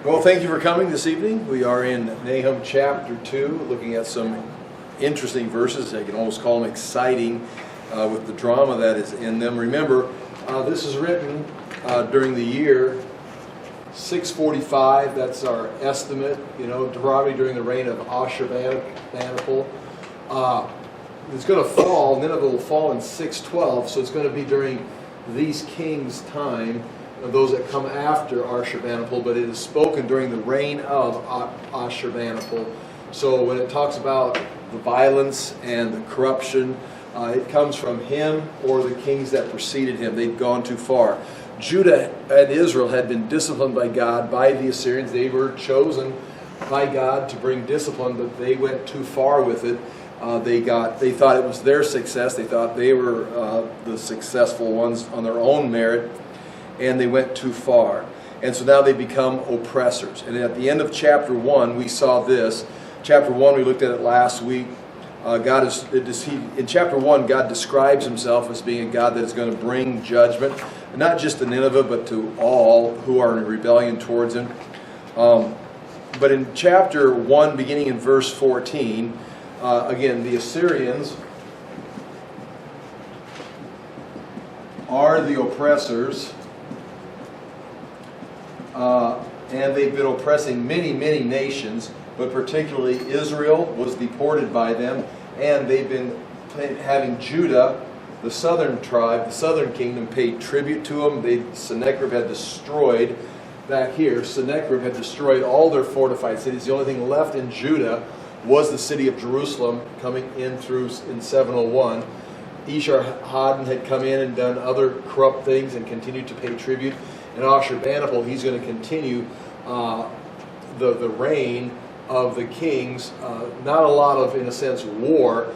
Well, thank you for coming this evening. We are in Nahum chapter 2, looking at some interesting verses. I can almost call them exciting with the drama that is in them. Remember, this is written during the year 645. That's our estimate. Probably during the reign of Ashurbanipal. It's going to fall. Nineveh will fall in 612, so it's going to be during these kings' time. Those that come after Ashurbanipal, but it is spoken during the reign of Ashurbanipal. So when it talks about the violence and the corruption, it comes from him or the kings that preceded him. They'd gone too far. Judah and Israel had been disciplined by God, by the Assyrians. They were chosen by God to bring discipline, but they went too far with it. They thought it was their success. They thought they were the successful ones on their own merit. And they went too far. And so now they become oppressors. And at the end of chapter 1, we saw this. Chapter 1, we looked at it last week. In chapter 1, God describes himself as being a God that is going to bring judgment, not just to Nineveh, but to all who are in rebellion towards him. But in chapter 1, beginning in verse 14, again, the Assyrians are the oppressors. And they've been oppressing many, many nations, but particularly Israel was deported by them, and they've been having Judah, the southern tribe, the southern kingdom, paid tribute to them. Sennacherib had destroyed, back here, Sennacherib had destroyed all their fortified cities. The only thing left in Judah was the city of Jerusalem, coming in in 701. Esarhaddon had come in and done other corrupt things and continued to pay tribute. In Ashurbanipal, he's going to continue the reign of the kings. Not a lot of, in a sense, war.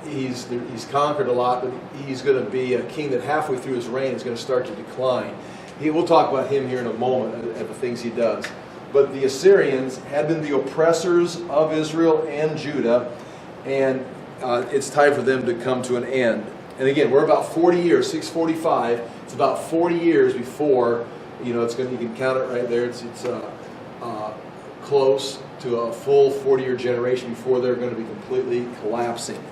He's conquered a lot, but he's going to be a king that halfway through his reign is going to start to decline. We'll talk about him here in a moment and the things he does. But the Assyrians had been the oppressors of Israel and Judah, and it's time for them to come to an end. And again, we're about 40 years, 645. It's about 40 years before, it's going. You can count it right there. It's close to a full 40-year generation before they're going to be completely collapsing.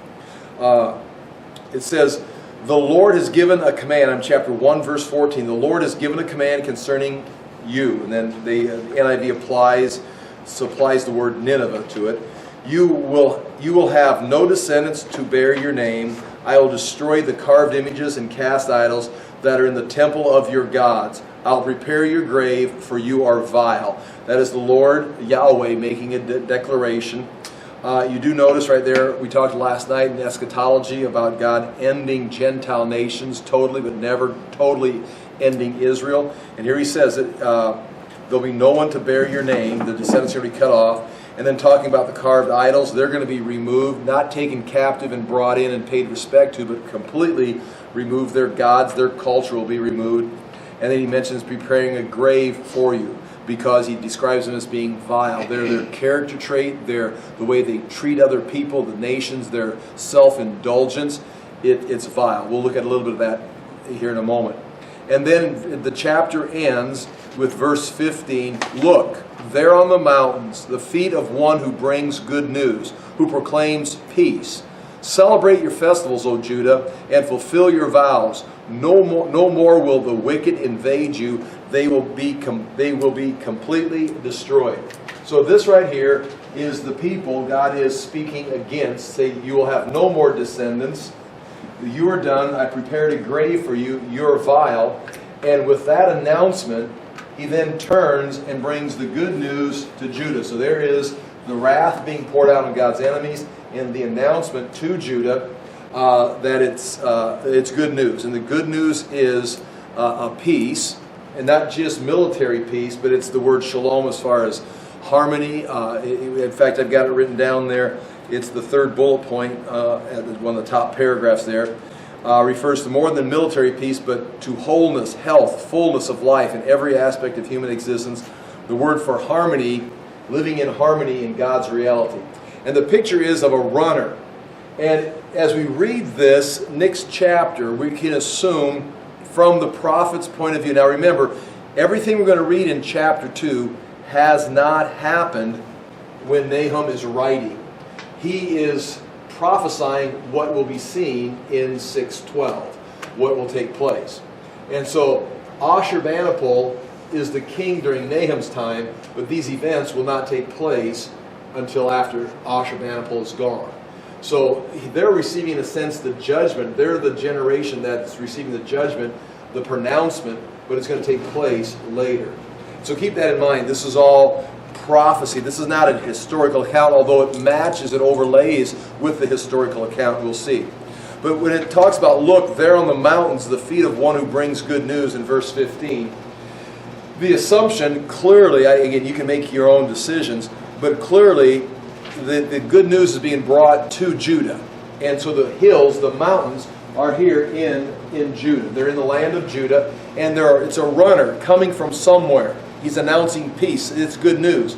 It says, the Lord has given a command. I'm chapter 1, verse 14. The Lord has given a command concerning you. And then the NIV supplies the word Nineveh to it. You will have no descendants to bear your name. I will destroy the carved images and cast idols that are in the temple of your gods. I'll prepare your grave, for you are vile. That is the Lord Yahweh making a declaration. You do notice right there, we talked last night in eschatology about God ending Gentile nations totally, but never totally ending Israel. And here he says that there'll be no one to bear your name. The descendants are going to be cut off. And then talking about the carved idols, they're going to be removed, not taken captive and brought in and paid respect to, but completely removed. Their gods, their culture will be removed. And then he mentions preparing a grave for you, because he describes them as being vile. They're their character trait, the way they treat other people, the nations, their self-indulgence. It's vile. We'll look at a little bit of that here in a moment. And then the chapter ends with verse 15. Look, there on the mountains, the feet of one who brings good news, who proclaims peace. Celebrate your festivals, O Judah, and fulfill your vows. No more will the wicked invade you. They will be completely destroyed. So this right here is the people God is speaking against. Say, you will have no more descendants. You are done. I prepared a grave for you. You're vile. And with that announcement, he then turns and brings the good news to Judah. So there is the wrath being poured out on God's enemies, and the announcement to Judah that it's good news. And the good news is a peace, and not just military peace, but it's the word shalom as far as harmony. In fact, I've got it written down there. It's the third bullet point, one of the top paragraphs there. Refers to more than military peace, but to wholeness, health, fullness of life in every aspect of human existence. The word for harmony, living in harmony in God's reality. And the picture is of a runner. And as we read this next chapter, we can assume from the prophet's point of view. Now remember, everything we're going to read in chapter 2 has not happened when Nahum is writing. He is prophesying what will be seen in 6:12, what will take place. And so Ashurbanipal is the king during Nahum's time, but these events will not take place until after Ashurbanipal is gone. So they're receiving, in a sense, the judgment. They're the generation that's receiving the judgment, the pronouncement, but it's going to take place later. So keep that in mind. This is all prophecy. This is not a historical account, although it matches, it overlays with the historical account, we'll see. But when it talks about, look, there on the mountains, the feet of one who brings good news in verse 15, the assumption clearly, again, you can make your own decisions, but clearly the good news is being brought to Judah. And so the hills, the mountains, are here in Judah. They're in the land of Judah, and it's a runner coming from somewhere. He's announcing peace. It's good news.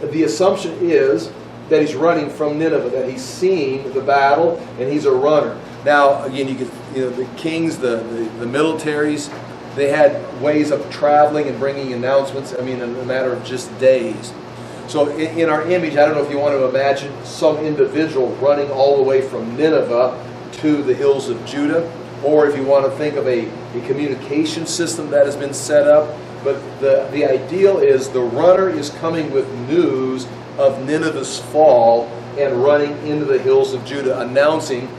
The assumption is that he's running from Nineveh, that he's seen the battle, and he's a runner. Now, again, the kings, the militaries, they had ways of traveling and bringing announcements, in a matter of just days. So in our image, I don't know if you want to imagine some individual running all the way from Nineveh to the hills of Judah, or if you want to think of a communication system that has been set up. But the ideal is the runner is coming with news of Nineveh's fall and running into the hills of Judah, announcing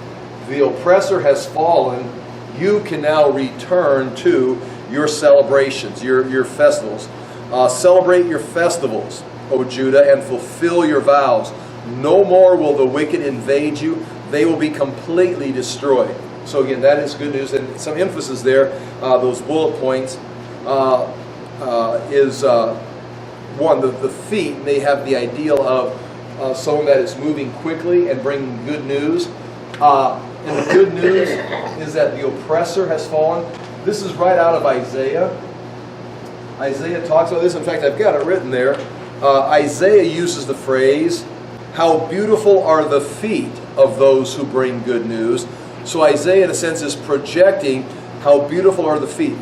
the oppressor has fallen. You can now return to your celebrations, your festivals. Celebrate your festivals, O Judah, and fulfill your vows. No more will the wicked invade you. They will be completely destroyed. So again, that is good news. And some emphasis there, those bullet points, is one, the feet, they have the ideal of someone that is moving quickly and bringing good news. And the good news is that the oppressor has fallen. This is right out of Isaiah. Isaiah talks about this. In fact, I've got it written there. Isaiah uses the phrase, how beautiful are the feet of those who bring good news. So Isaiah, in a sense, is projecting how beautiful are the feet.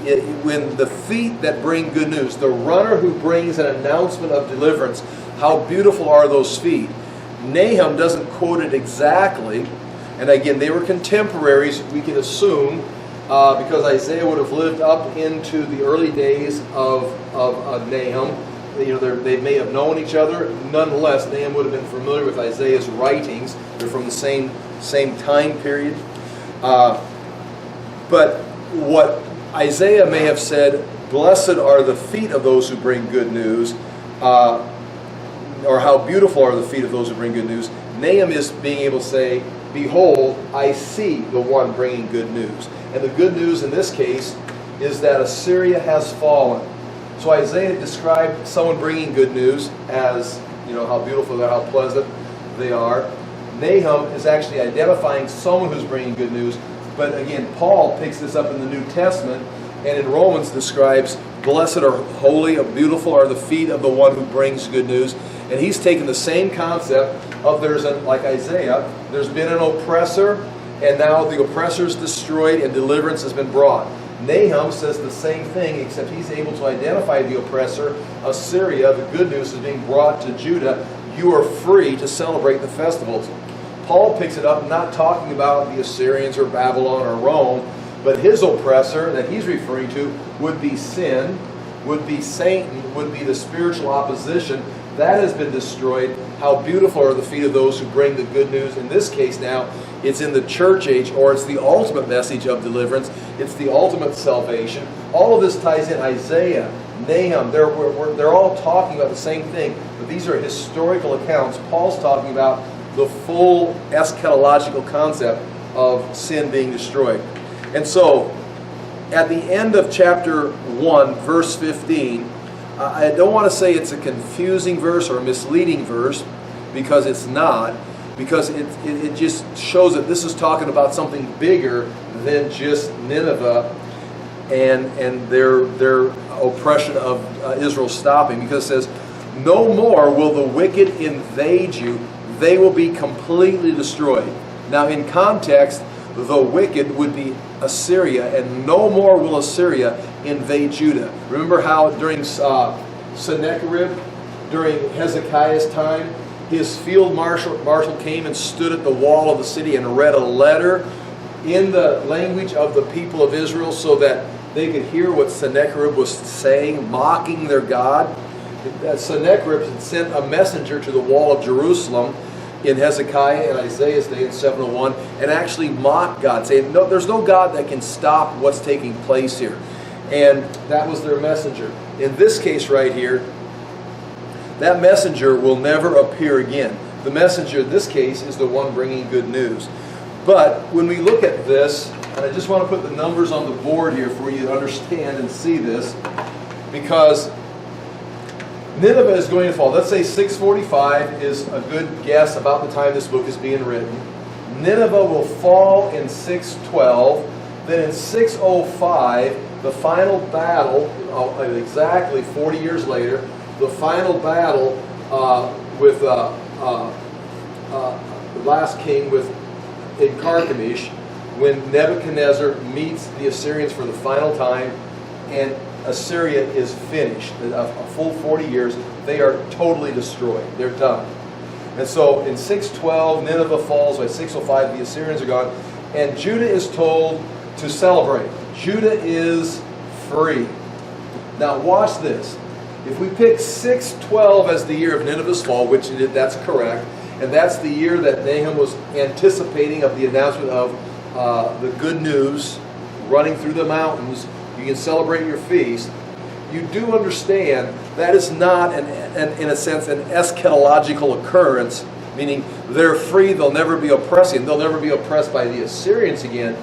When the feet that bring good news, the runner who brings an announcement of deliverance, how beautiful are those feet. Nahum doesn't quote it exactly. And again, they were contemporaries, we can assume, because Isaiah would have lived up into the early days of Nahum. They may have known each other. Nonetheless, Nahum would have been familiar with Isaiah's writings. They're from the same time period. But what Isaiah may have said, blessed are the feet of those who bring good news, or how beautiful are the feet of those who bring good news. Nahum is being able to say, behold, I see the one bringing good news. And the good news in this case is that Assyria has fallen. So Isaiah described someone bringing good news as, how beautiful they are, how pleasant they are. Nahum is actually identifying someone who's bringing good news. But again, Paul picks this up in the New Testament, and in Romans describes, blessed or holy or beautiful are the feet of the one who brings good news. And he's taken the same concept of like Isaiah, there's been an oppressor, and now the oppressor is destroyed and deliverance has been brought. Nahum says the same thing, except he's able to identify the oppressor, Assyria. The good news is being brought to Judah. You are free to celebrate the festivals. Paul picks it up, not talking about the Assyrians or Babylon or Rome, but his oppressor that he's referring to would be sin, would be Satan, would be the spiritual opposition. That has been destroyed. How beautiful are the feet of those who bring the good news. In this case now, it's in the church age, or it's the ultimate message of deliverance. It's the ultimate salvation. All of this ties in Isaiah, Nahum. They're all talking about the same thing, but these are historical accounts. Paul's talking about the full eschatological concept of sin being destroyed. And so, at the end of chapter 1, verse 15, I don't want to say it's a confusing verse or a misleading verse, because it's not, because it just shows that this is talking about something bigger than just Nineveh and their oppression of Israel stopping, because it says, no more will the wicked invade you, they will be completely destroyed. Now in context, the wicked would be Assyria, and no more will Assyria invade Judah. Remember how during Sennacherib, during Hezekiah's time. His field marshal came and stood at the wall of the city and read a letter in the language of the people of Israel so that they could hear what Sennacherib was saying, mocking their God. Sennacherib had sent a messenger to the wall of Jerusalem in Hezekiah and Isaiah's day in 701 and actually mocked God, saying, no, there's no God that can stop what's taking place here. And that was their messenger. In this case right here, that messenger will never appear again. The messenger in this case is the one bringing good news. But when we look at this, and I just want to put the numbers on the board here for you to understand and see this, because Nineveh is going to fall. Let's say 645 is a good guess about the time this book is being written. Nineveh will fall in 612. Then in 605, the final battle, exactly 40 years later, the final battle with the last king in Carchemish, when Nebuchadnezzar meets the Assyrians for the final time, and Assyria is finished. A full 40 years, they are totally destroyed. They're done. And so in 612, Nineveh falls. By 605, the Assyrians are gone. And Judah is told to celebrate. Judah is free. Now watch this. If we pick 612 as the year of Nineveh's fall, which that's correct, and that's the year that Nahum was anticipating of the announcement of the good news running through the mountains, you can celebrate your feast. You do understand that is not, in a sense, an eschatological occurrence, meaning they're free, they'll never be oppressing, they'll never be oppressed by the Assyrians again.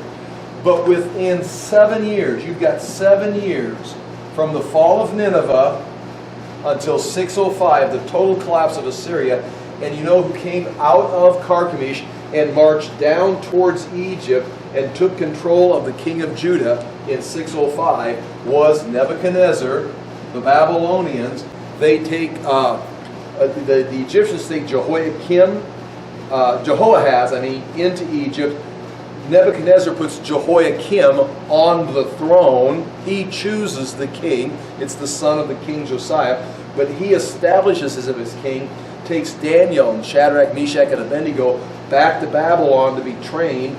But within 7 years, you've got 7 years from the fall of Nineveh until 605, the total collapse of Assyria. And you know who came out of Carchemish and marched down towards Egypt and took control of the king of Judah in 605 was Nebuchadnezzar. The Babylonians, they take, the Egyptians take Jehoahaz, into Egypt. Nebuchadnezzar puts Jehoiakim on the throne. He chooses the king. It's the son of the king Josiah. But he establishes as his king, takes Daniel and Shadrach, Meshach, and Abednego back to Babylon to be trained.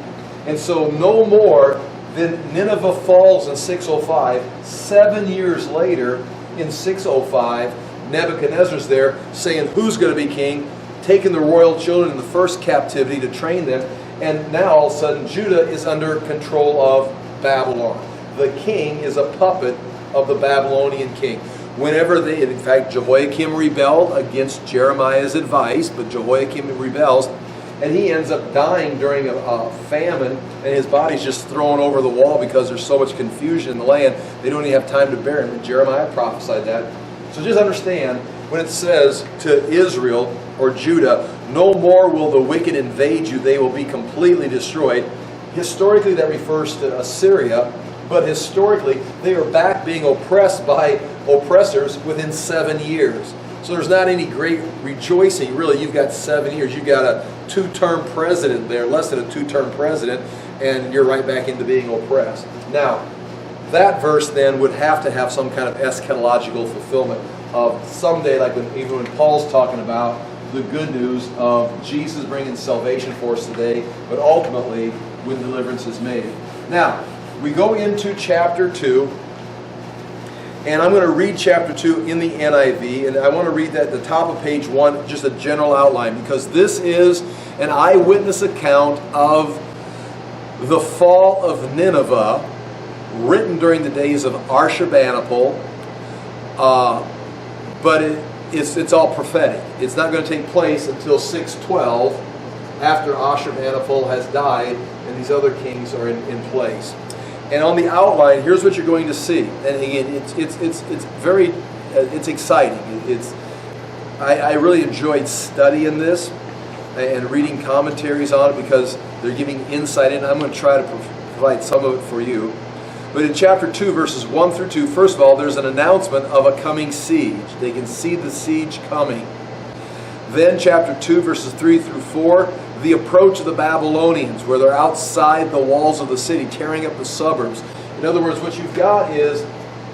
And so no more than Nineveh falls in 605. 7 years later, in 605, Nebuchadnezzar's there saying who's going to be king, taking the royal children in the first captivity to train them. And now all of a sudden Judah is under control of Babylon. The king is a puppet of the Babylonian king. Whenever in fact, Jehoiakim rebelled against Jeremiah's advice, but Jehoiakim rebels, and he ends up dying during a famine, and his body's just thrown over the wall because there's so much confusion in the land, they don't even have time to bury him. And Jeremiah prophesied that. So just understand, when it says to Israel or Judah, no more will the wicked invade you, they will be completely destroyed. Historically, that refers to Assyria, but historically, they are back being oppressed by oppressors within 7 years. So there's not any great rejoicing. Really, you've got 7 years. You've got a 2-term president there, less than a 2-term president, and you're right back into being oppressed. Now, that verse then would have to have some kind of eschatological fulfillment of someday, like even when Paul's talking about the good news of Jesus bringing salvation for us today, but ultimately when deliverance is made. Now, we go into chapter 2, and I'm going to read chapter 2 in the NIV, and I want to read that at the top of page 1, just a general outline, because this is an eyewitness account of the fall of Nineveh, written during the days of Ashurbanipal, but it's all prophetic. It's not going to take place until 612, after Ashurbanipal has died and these other kings are in place. And on the outline, here's what you're going to see. And again, it's exciting. I really enjoyed studying this and reading commentaries on it because they're giving insight in. I'm going to try to provide some of it for you. But in chapter 2, verses 1 through 2, first of all, there's an announcement of a coming siege. They can see the siege coming. Then chapter 2, verses 3 through 4, the approach of the Babylonians, where they're outside the walls of the city, tearing up the suburbs. In other words, what you've got is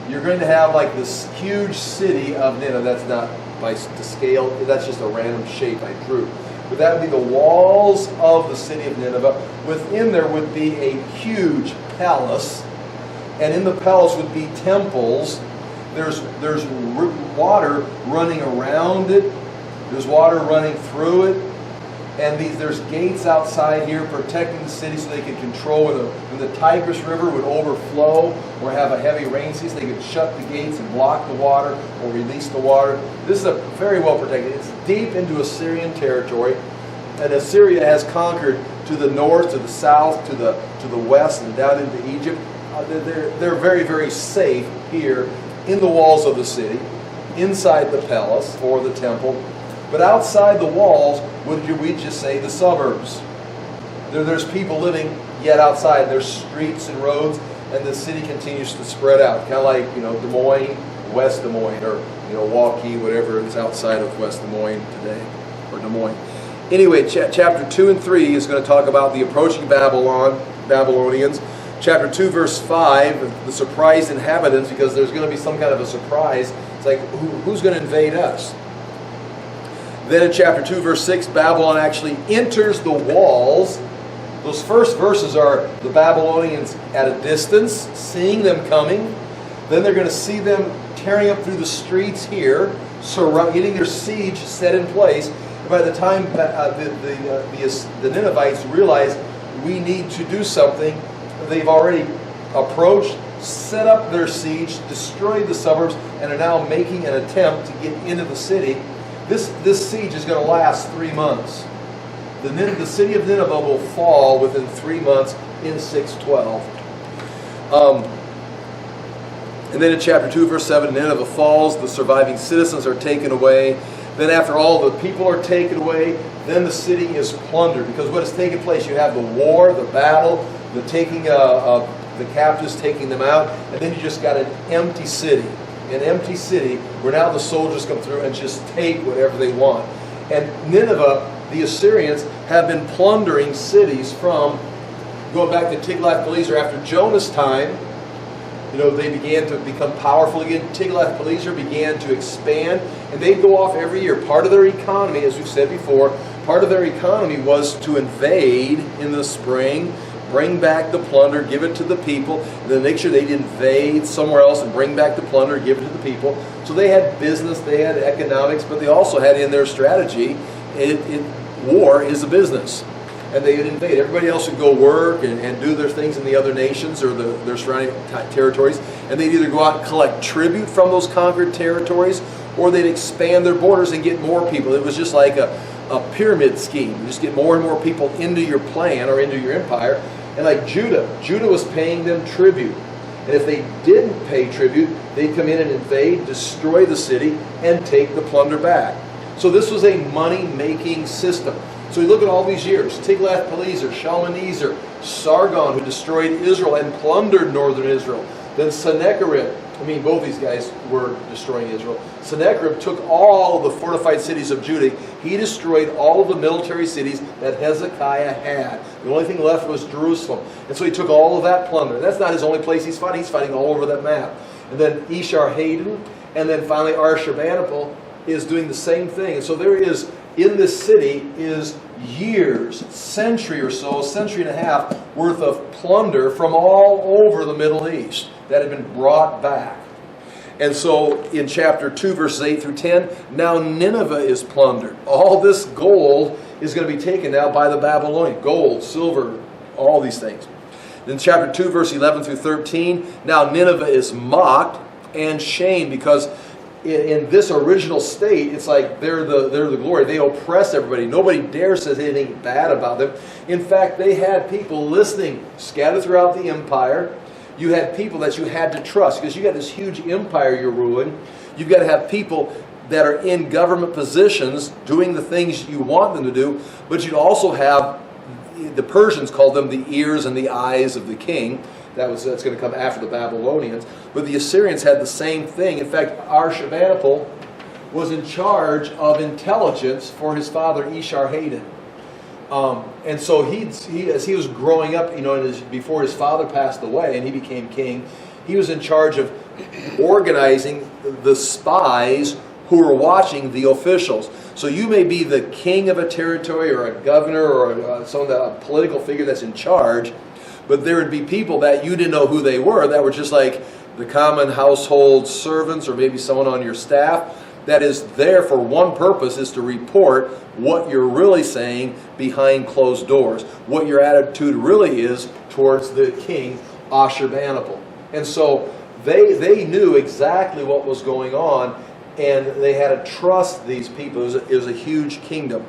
you're going to have like this huge city of Nineveh. That's not to scale, that's just a random shape I drew. But that would be the walls of the city of Nineveh. Within there would be a huge palace, and in the palace would be temples. There's water running around it. There's water running through it. And there's gates outside here protecting the city so they could control when the Tigris River would overflow or have a heavy rain season, they could shut the gates and block the water or release the water. This is a very well protected. It's deep into Assyrian territory. And Assyria has conquered to the north, to the south, to the west, and down into Egypt. They're very, very safe here in the walls of the city, inside the palace or the temple. But outside the walls, would we just say the suburbs? There's people living yet outside. There's streets and roads, and the city continues to spread out. Kind of like, Des Moines, West Des Moines, or, Waukee, whatever is outside of West Des Moines today, or Des Moines. Anyway, chapter 2 and 3 is going to talk about the approaching Babylonians. Chapter 2, verse 5, the surprised inhabitants, because there's going to be some kind of a surprise. It's like, who's going to invade us? Then in chapter 2, verse 6, Babylon actually enters the walls. Those first verses are the Babylonians at a distance, seeing them coming. Then they're going to see them tearing up through the streets here, getting their siege set in place. And by the time the Ninevites realize we need to do something, they've already approached, set up their siege, destroyed the suburbs, and are now making an attempt to get into the city. This siege is going to last 3 months. The city of Nineveh will fall within 3 months in 612. And then in chapter 2, verse 7, Nineveh falls, the surviving citizens are taken away. Then after all the people are taken away, then the city is plundered. Because what has taken place, you have the war, the battle, the taking of the captives, taking them out, and then you just got an empty city. An empty city where now the soldiers come through and just take whatever they want. And Nineveh, the Assyrians, have been plundering cities from, going back to Tiglath-Pileser after Jonah's time. They began to become powerful again. Tiglath-Pileser began to expand, and they'd go off every year. Part of their economy, as we've said before, part of their economy was to invade in the spring, bring back the plunder, give it to the people, and then make sure they'd invade somewhere else and bring back the plunder, give it to the people. So they had business, they had economics, but they also had in their strategy, war is a business. And they would invade. Everybody else would go work and do their things in the other nations or their surrounding territories. And they'd either go out and collect tribute from those conquered territories, or they'd expand their borders and get more people. It was just like a pyramid scheme. You just get more and more people into your plan or into your empire. And like Judah was paying them tribute. And if they didn't pay tribute, they'd come in and invade, destroy the city, and take the plunder back. So this was a money-making system. So you look at all these years, Tiglath-Pileser, Shalmaneser, Sargon, who destroyed Israel and plundered northern Israel. Then Sennacherib, both these guys were destroying Israel. Sennacherib took all the fortified cities of Judah. He destroyed all of the military cities that Hezekiah had. The only thing left was Jerusalem. And so he took all of that plunder. That's not his only place he's fighting. He's fighting all over that map. And then Esarhaddon, and then finally Ashurbanipal is doing the same thing. And so there is, in this city, is years, century or so, century and a half worth of plunder from all over the Middle East that had been brought back. And so in chapter 2, verses 8 through 10, now Nineveh is plundered. All this gold is going to be taken now by the Babylonians. Gold, silver, all these things. In chapter 2, verse 11 through 13, now Nineveh is mocked and shamed because in this original state, it's like they're the glory. They oppress everybody. Nobody dares say anything bad about them. In fact, they had people listening scattered throughout the empire. You had people that you had to trust because you got this huge empire you're ruling. You've got to have people that are in government positions doing the things you want them to do, but you'd also have, the Persians called them the ears and the eyes of the king. That's going to come after the Babylonians. But the Assyrians had the same thing. In fact, Ashurbanipal was in charge of intelligence for his father Esarhaddon. And so as he was growing up, before his father passed away and he became king, he was in charge of organizing the spies who are watching the officials. So you may be the king of a territory or a governor or a political figure that's in charge, but there would be people that you didn't know who they were that were just like the common household servants or maybe someone on your staff that is there for one purpose, is to report what you're really saying behind closed doors, what your attitude really is towards the king Ashurbanipal. And so they knew exactly what was going on, and they had to trust these people. It was a huge kingdom.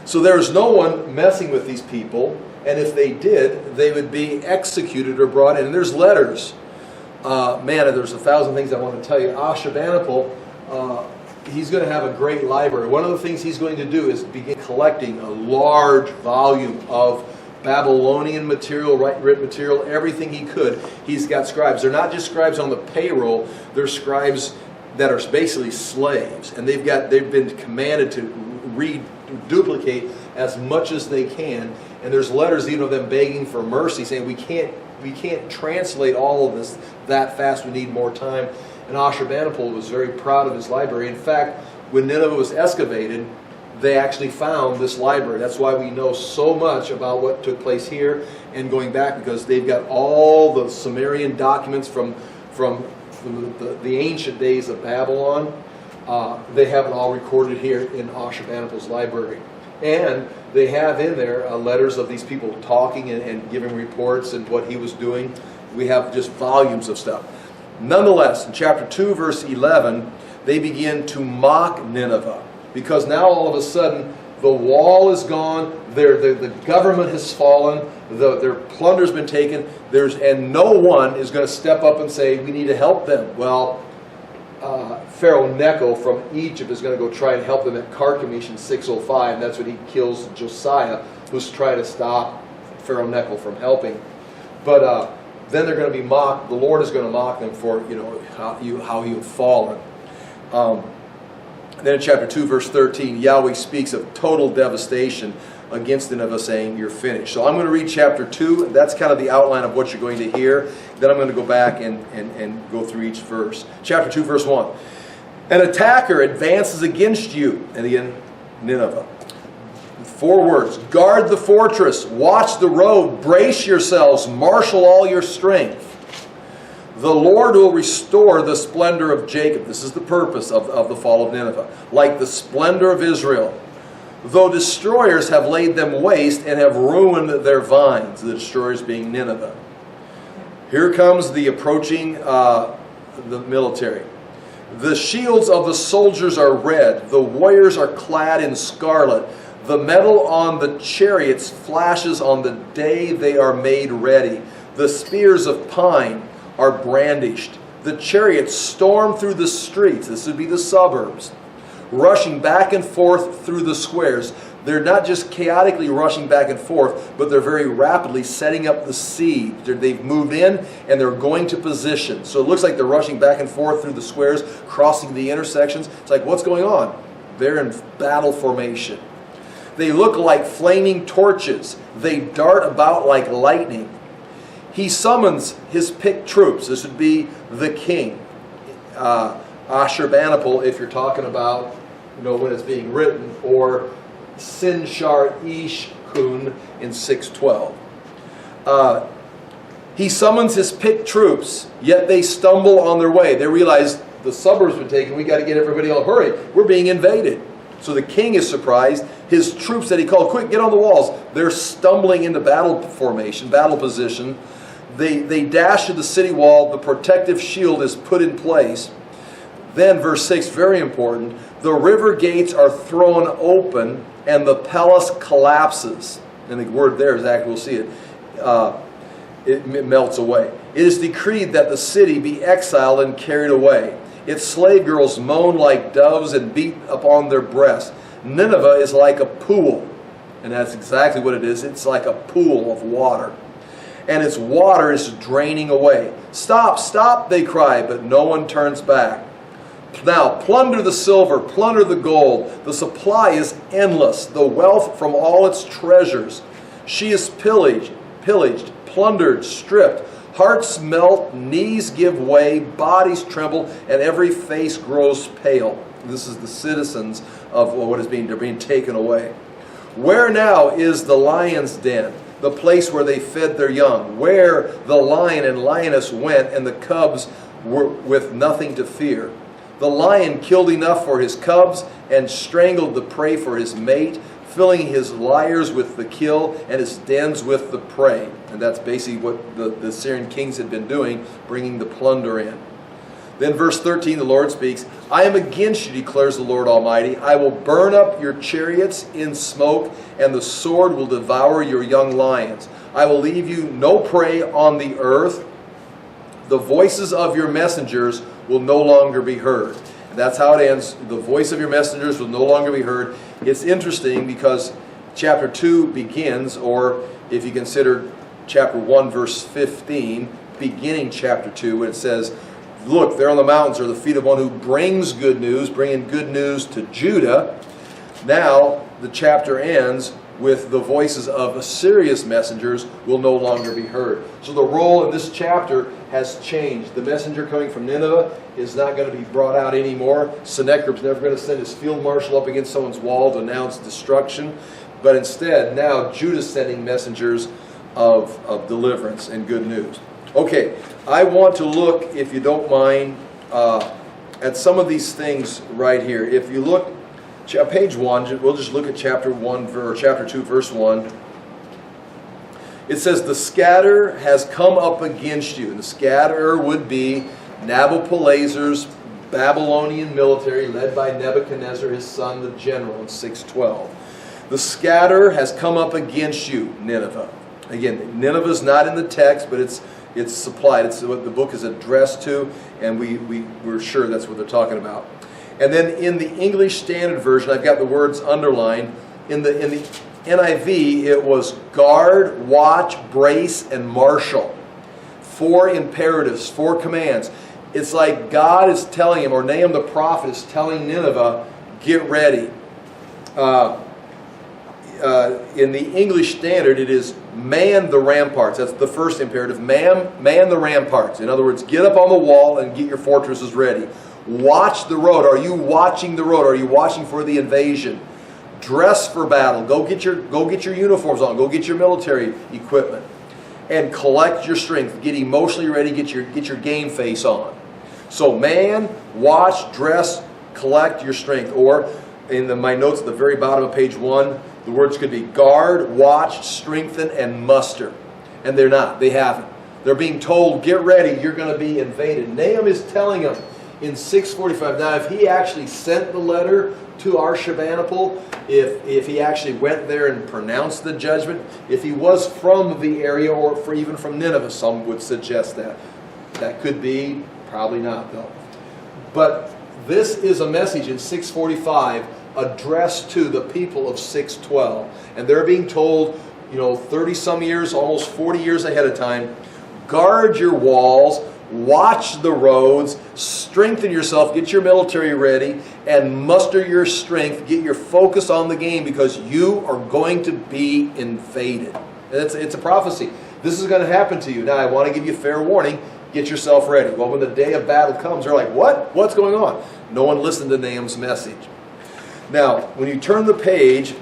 So there was no one messing with these people, and if they did, they would be executed or brought in. And there's letters. There's 1,000 things I want to tell you. Ashurbanipal, he's going to have a great library. One of the things he's going to do is begin collecting a large volume of Babylonian material, written material, everything he could. He's got scribes. They're not just scribes on the payroll. They're scribes that are basically slaves, and they've been commanded to duplicate as much as they can. And there's letters even of them begging for mercy, saying we can't translate all of this that fast. We need more time. And Ashurbanipal was very proud of his library. In fact, when Nineveh was excavated, they actually found this library. That's why we know so much about what took place here and going back, because they've got all the Sumerian documents from the ancient days of Babylon. They have it all recorded here in Ashurbanipal's library. And they have in there letters of these people talking and giving reports and what he was doing. We have just volumes of stuff. Nonetheless, in chapter 2, verse 11, they begin to mock Nineveh, because now all of a sudden the wall is gone, the government has fallen, their plunder's been taken, and no one is going to step up and say, we need to help them. Well, Pharaoh Necho from Egypt is going to go try and help them at Carchemish in 605, and that's when he kills Josiah, who's trying to stop Pharaoh Necho from helping. But then they're going to be mocked. The Lord is going to mock them for how you have fallen. Then in chapter 2, verse 13, Yahweh speaks of total devastation against Nineveh, saying, you're finished. So I'm going to read chapter 2. That's kind of the outline of what you're going to hear. Then I'm going to go back and go through each verse. Chapter 2, verse 1. An attacker advances against you, and again, Nineveh. 4 words. Guard the fortress, watch the road, brace yourselves, marshal all your strength. The Lord will restore the splendor of Jacob. This is the purpose of the fall of Nineveh. Like the splendor of Israel. Though destroyers have laid them waste and have ruined their vines. The destroyers being Nineveh. Here comes the approaching the military. The shields of the soldiers are red. The warriors are clad in scarlet. The metal on the chariots flashes on the day they are made ready. The spears of pine are brandished. The chariots storm through the streets. This would be the suburbs. Rushing back and forth through the squares. They're not just chaotically rushing back and forth, but they're very rapidly setting up the siege. They've moved in and they're going to position. So it looks like they're rushing back and forth through the squares, crossing the intersections. It's like, what's going on? They're in battle formation. They look like flaming torches. They dart about like lightning. He summons his picked troops. This would be the king. Ashurbanipal, if you're talking about, when it's being written, or Sinshar-ish-kun in 612. He summons his picked troops, yet they stumble on their way. They realize the suburbs have been taken. We got to get everybody all hurry. We're being invaded. So the king is surprised. His troops that he called, quick, get on the walls. They're stumbling into battle formation, battle position. They dash to the city wall. The protective shield is put in place. Then, verse 6, very important. The river gates are thrown open and the palace collapses. And the word there is actually, we'll see it. It melts away. It is decreed that the city be exiled and carried away. Its slave girls moan like doves and beat upon their breasts. Nineveh is like a pool. And that's exactly what it is. It's like a pool of water. And its water is draining away. Stop, stop, they cry, but no one turns back. Now, plunder the silver, plunder the gold. The supply is endless, the wealth from all its treasures. She is pillaged, plundered, stripped. Hearts melt, knees give way, bodies tremble, and every face grows pale. This is the citizens of what is they're being taken away. Where now is the lion's den, the place where they fed their young, where the lion and lioness went, and the cubs were with nothing to fear? The lion killed enough for his cubs and strangled the prey for his mate, filling his lairs with the kill and his dens with the prey. And that's basically what the Assyrian kings had been doing, bringing the plunder in. Then verse 13, the Lord speaks, I am against you, declares the Lord Almighty. I will burn up your chariots in smoke, and the sword will devour your young lions. I will leave you no prey on the earth. The voices of your messengers will no longer be heard. And that's how it ends. The voice of your messengers will no longer be heard. It's interesting because chapter 2 begins, or if you consider chapter 1, verse 15, beginning chapter 2, when it says, look, there on the mountains are the feet of one who brings good news, bringing good news to Judah. Now, the chapter ends with the voices of Assyria's messengers will no longer be heard. So the role in this chapter has changed. The messenger coming from Nineveh is not going to be brought out anymore. Sennacherib's never going to send his field marshal up against someone's wall to announce destruction. But instead, now Judah's sending messengers of deliverance and good news. Okay, I want to look, if you don't mind, at some of these things right here. If you look, page 1, we'll just look at chapter 1 or chapter 2, verse 1. It says, the scatterer has come up against you. And the scatterer would be Nabopolassar's Babylonian military led by Nebuchadnezzar, his son, the general, in 612. The scatterer has come up against you, Nineveh. Again, Nineveh's not in the text, but it's supplied. It's what the book is addressed to, and we're sure that's what they're talking about. And then in the English Standard Version, I've got the words underlined. In the NIV, it was guard, watch, brace, and marshal. 4 imperatives, 4 commands. It's like God is telling him, or Nahum the prophet is telling Nineveh, get ready. In the English Standard, it is man the ramparts. That's the first imperative. Man the ramparts. In other words, get up on the wall and get your fortresses ready. Watch the road. Are you watching the road? Are you watching for the invasion? Dress for battle. Go get your uniforms on. Go get your military equipment. And collect your strength. Get emotionally ready. Get your game face on. So man, watch, dress, collect your strength. Or in my notes at the very bottom of page 1, the words could be guard, watch, strengthen, and muster. And they're not. They haven't. They're being told, get ready, you're going to be invaded. Nahum is telling them in 645. Now, if he actually sent the letter to Ashurbanipal, if he actually went there and pronounced the judgment, if he was from the area or even from Nineveh, some would suggest that. That could be, probably not though. But this is a message in 645 addressed to the people of 612. And they're being told, 30 some years, almost 40 years ahead of time, guard your walls, watch the roads, strengthen yourself, get your military ready, and muster your strength, get your focus on the game, because you are going to be invaded. And it's a prophecy. This is going to happen to you. Now, I want to give you fair warning. Get yourself ready. Well, when the day of battle comes, they're like, what? What's going on? No one listened to Nahum's message. Now, when you turn the page,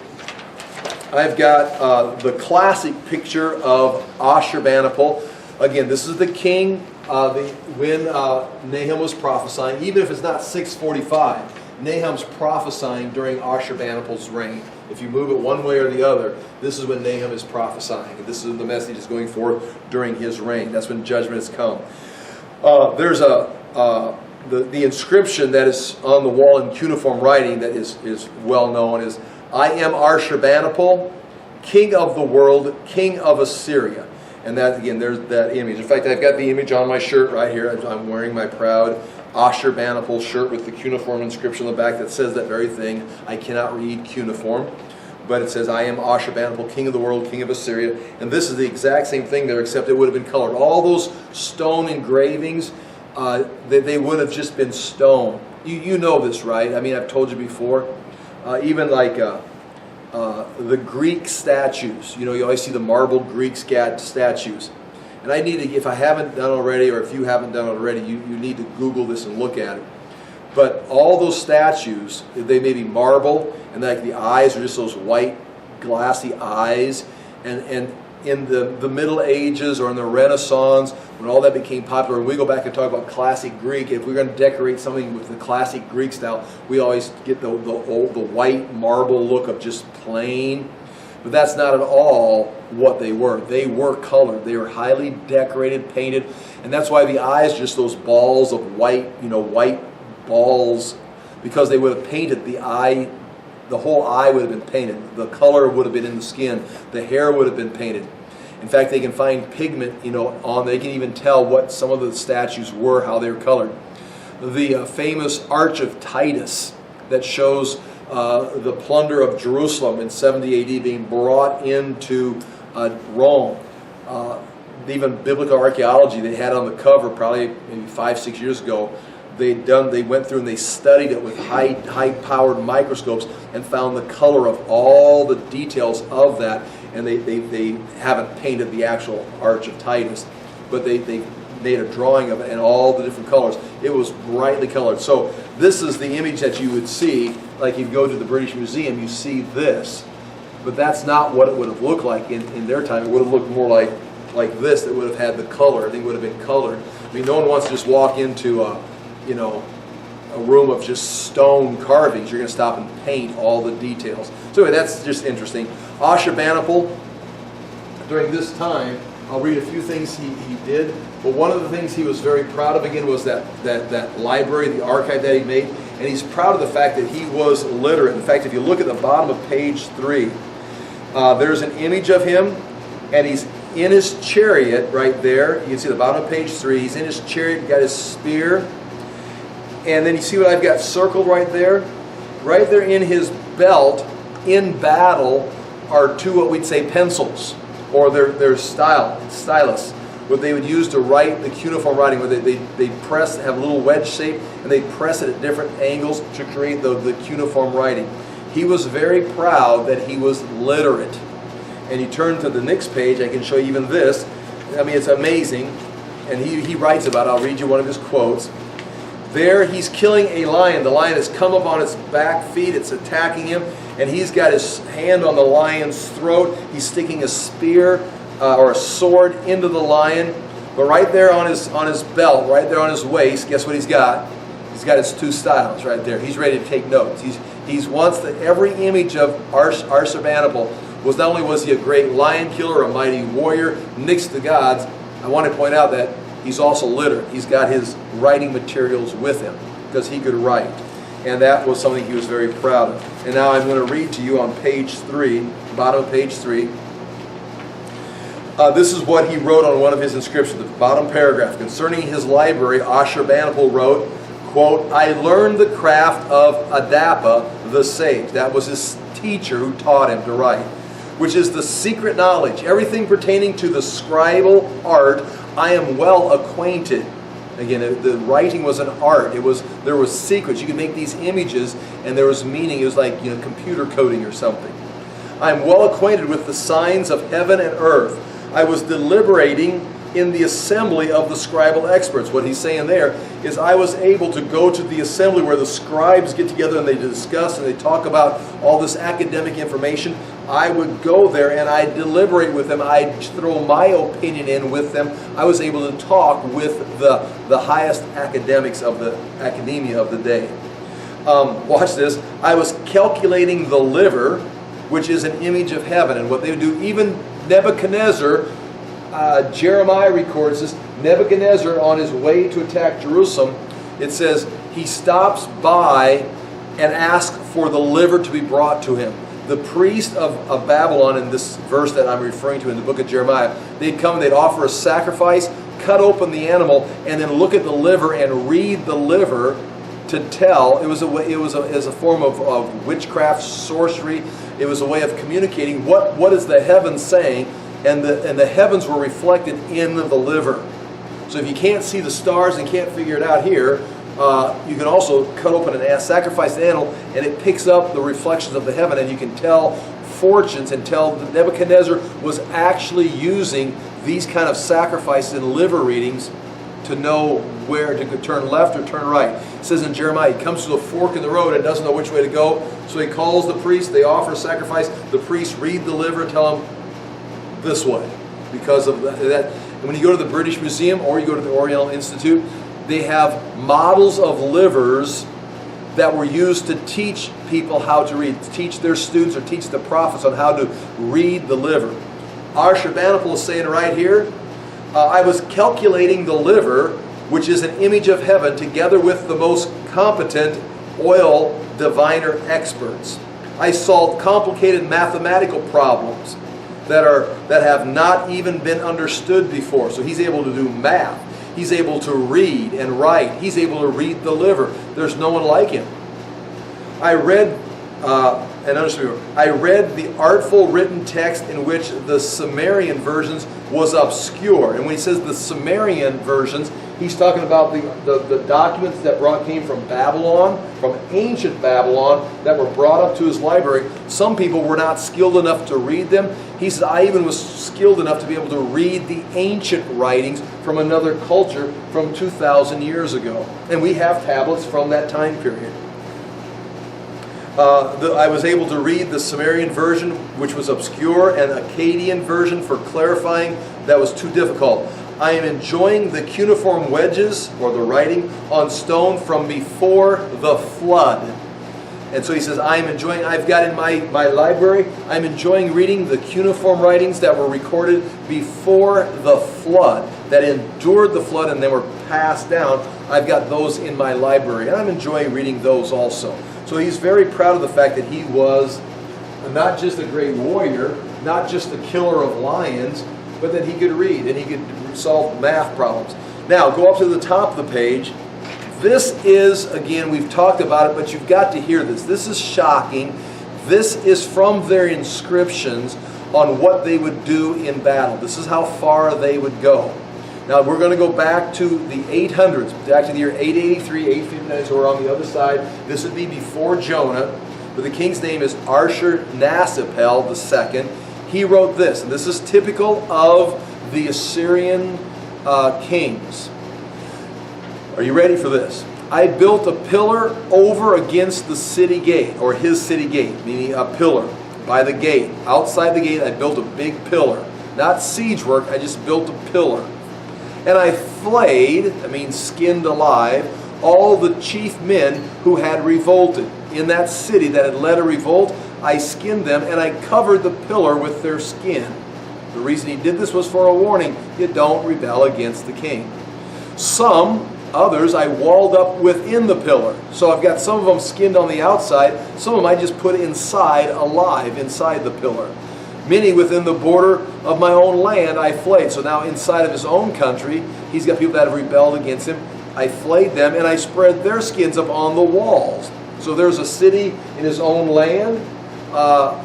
I've got the classic picture of Ashurbanipal. Again, this is the king when Nahum was prophesying. Even if it's not 645, Nahum's prophesying during Ashurbanipal's reign. If you move it one way or the other, this is when Nahum is prophesying. And this is the message is going forth during his reign. That's when judgment has come. There's the inscription that is on the wall in cuneiform writing that is well known is, I am Ashurbanipal, king of the world, king of Assyria. And that, again, there's that image. In fact, I've got the image on my shirt right here. I'm wearing my proud Ashurbanipal shirt with the cuneiform inscription on the back that says that very thing. I cannot read cuneiform, but it says, I am Ashurbanipal, king of the world, king of Assyria. And this is the exact same thing there, except it would have been colored. All those stone engravings, they would have just been stone. You know this, right? I mean, I've told you before. Even like the Greek statues. You always see the marbled Greek statues. And I need to, if I haven't done already, or if you haven't done it already, you need to Google this and look at it. But all those statues, they may be marble, and like the eyes are just those white, glassy eyes. And in the Middle Ages or in the Renaissance, when all that became popular, and we go back and talk about classic Greek, if we're going to decorate something with the classic Greek style, we always get the white marble look of just plain. But that's not at all what they were. They were colored. They were highly decorated, painted, and that's why the eyes, just those balls of white, white balls, because they would have painted the eye. The whole eye would have been painted. The color would have been in the skin. The hair would have been painted. In fact, they can find pigment, they can even tell what some of the statues were, how they were colored. The famous Arch of Titus that shows the plunder of Jerusalem in 70 AD being brought into Rome. Even biblical archaeology, they had on the cover probably maybe 5-6 years ago. They went through and they studied it with high-powered microscopes and found the color of all the details of that. And they haven't painted the actual Arch of Titus, but they made a drawing of it and all the different colors. It was brightly colored. So this is the image that you would see, like you go to the British Museum, you see this. But that's not what it would have looked like in their time. It would have looked more like this. That would have had the color. Everything would have been colored. I mean, no one wants to just walk into a room of just stone carvings. You're going to stop and paint all the details. So anyway, that's just interesting. Ashurbanipal, during this time, I'll read a few things he did. But one of the things he was very proud of, again, was that library, the archive that he made. And he's proud of the fact that he was literate. In fact, if you look at the bottom of page 3, there's an image of him, and he's in his chariot right there. You can see the bottom of page 3. He's in his chariot, got his spear. And then you see what I've got circled right there? Right there in his belt, in battle, are two what we'd say pencils, or their stylus, what they would use to write the cuneiform writing, where they press, have a little wedge shape, and they press it at different angles to create the cuneiform writing. He was very proud that he was literate. And you turn to the next page, I can show you even this. I mean, it's amazing. And he writes about it. I'll read you one of his quotes. There he's killing a lion. The lion has come up on its back feet. It's attacking him. And he's got his hand on the lion's throat. He's sticking a spear or a sword into the lion. But right there on his belt, right there on his waist, guess what he's got? He's got his two styles right there. He's ready to take notes. He's wants that every image of Ashurbanipal was not only was he a great lion killer, a mighty warrior, next to the gods, I want to point out that he's also literate. He's got his writing materials with him because he could write. And that was something he was very proud of. And now I'm going to read to you on page 3, bottom of page 3. This is what he wrote on one of his inscriptions, the bottom paragraph. Concerning his library, Ashurbanipal wrote, quote, I learned the craft of Adapa the sage. That was his teacher who taught him to write, which is the secret knowledge. Everything pertaining to the scribal art, I am well acquainted. Again, the writing was an art. There was secrets. You could make these images, and there was meaning. It was like computer coding or something. I am well acquainted with the signs of heaven and earth. I was deliberating in the assembly of the scribal experts. What he's saying there is I was able to go to the assembly where the scribes get together and they discuss and they talk about all this academic information. I would go there and I'd deliberate with them. I'd throw my opinion in with them. I was able to talk with the highest academics of the academia of the day. Watch this. I was calculating the liver, which is an image of heaven, and what they would do. Even Nebuchadnezzar, Jeremiah records this, Nebuchadnezzar on his way to attack Jerusalem, it says he stops by and asks for the liver to be brought to him. The priest of Babylon, in this verse that I'm referring to in the book of Jeremiah, they'd come and they'd offer a sacrifice, cut open the animal, and then look at the liver and read the liver to tell. It was a form of witchcraft, sorcery. It was a way of communicating what is the heavens saying, and the heavens were reflected in the liver. So if you can't see the stars and can't figure it out here, you can also cut open and sacrifice the animal, and it picks up the reflections of the heaven, and you can tell fortunes and tell that Nebuchadnezzar was actually using these kind of sacrifices and liver readings to know where to turn left or turn right. It says in Jeremiah, he comes to the fork in the road and doesn't know which way to go. So he calls the priest, they offer a sacrifice. The priests read the liver and tell him this way. Because of that. And when you go to the British Museum or you go to the Oriental Institute, they have models of livers that were used to teach people how to read, to teach their students or teach the prophets on how to read the liver. Our Ashurbanipal is saying right here, I was calculating the liver, which is an image of heaven, together with the most competent oil diviner experts. I solved complicated mathematical problems that have not even been understood before. So he's able to do math. He's able to read and write. He's able to read the liver. There's no one like him. I read the artful written text in which the Sumerian versions was obscure. And when he says the Sumerian versions, he's talking about the documents that came from Babylon, from ancient Babylon, that were brought up to his library. Some people were not skilled enough to read them. He says, I even was skilled enough to be able to read the ancient writings from another culture from 2,000 years ago. And we have tablets from that time period. I was able to read the Sumerian version, which was obscure, and the Akkadian version for clarifying that was too difficult. I am enjoying the cuneiform wedges, or the writing, on stone from before the flood. And so he says, I've got in my library, I'm enjoying reading the cuneiform writings that were recorded before the flood, that endured the flood and they were passed down. I've got those in my library, and I'm enjoying reading those also. So he's very proud of the fact that he was not just a great warrior, not just a killer of lions, but that he could read and he could solve math problems. Now, go up to the top of the page. This is, again, we've talked about it, but you've got to hear this. This is shocking. This is from their inscriptions on what they would do in battle. This is how far they would go. Now, we're going to go back to the 800s, back to the year 883, 859, so we're on the other side. This would be before Jonah, but the king's name is Ashur-nasirpal II. He wrote this, and this is typical of the Assyrian kings. Are you ready for this? I built a pillar over against the city gate, or his city gate, meaning a pillar by the gate. Outside the gate, I built a big pillar. Not siege work, I just built a pillar. And I flayed, skinned alive, all the chief men who had revolted. In that city that had led a revolt, I skinned them, and I covered the pillar with their skin. The reason he did this was for a warning. You don't rebel against the king. Others I walled up within the pillar. So I've got some of them skinned on the outside. Some of them I just put inside, alive, inside the pillar. Many within the border of my own land I flayed. So now inside of his own country, he's got people that have rebelled against him. I flayed them, and I spread their skins up on the walls. So there's a city in his own land.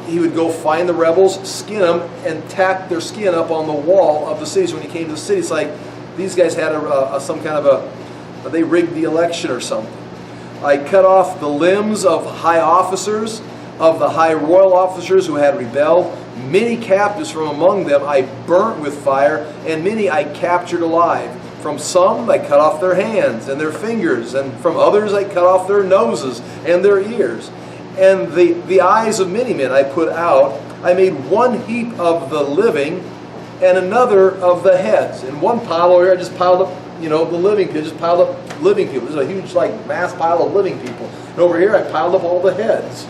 He would go find the rebels, skin them, and tack their skin up on the wall of the city. So when he came to the city, it's like these guys had they rigged the election or something. I cut off the limbs of high officers, of the high royal officers who had rebelled. Many captives from among them I burnt with fire, and many I captured alive. From some I cut off their hands and their fingers, and from others I cut off their noses and their ears. And the eyes of many men I put out. I made one heap of the living and another of the heads. In one pile over here I just piled up, the living people, just piled up living people. There's a huge mass pile of living people. And over here I piled up all the heads.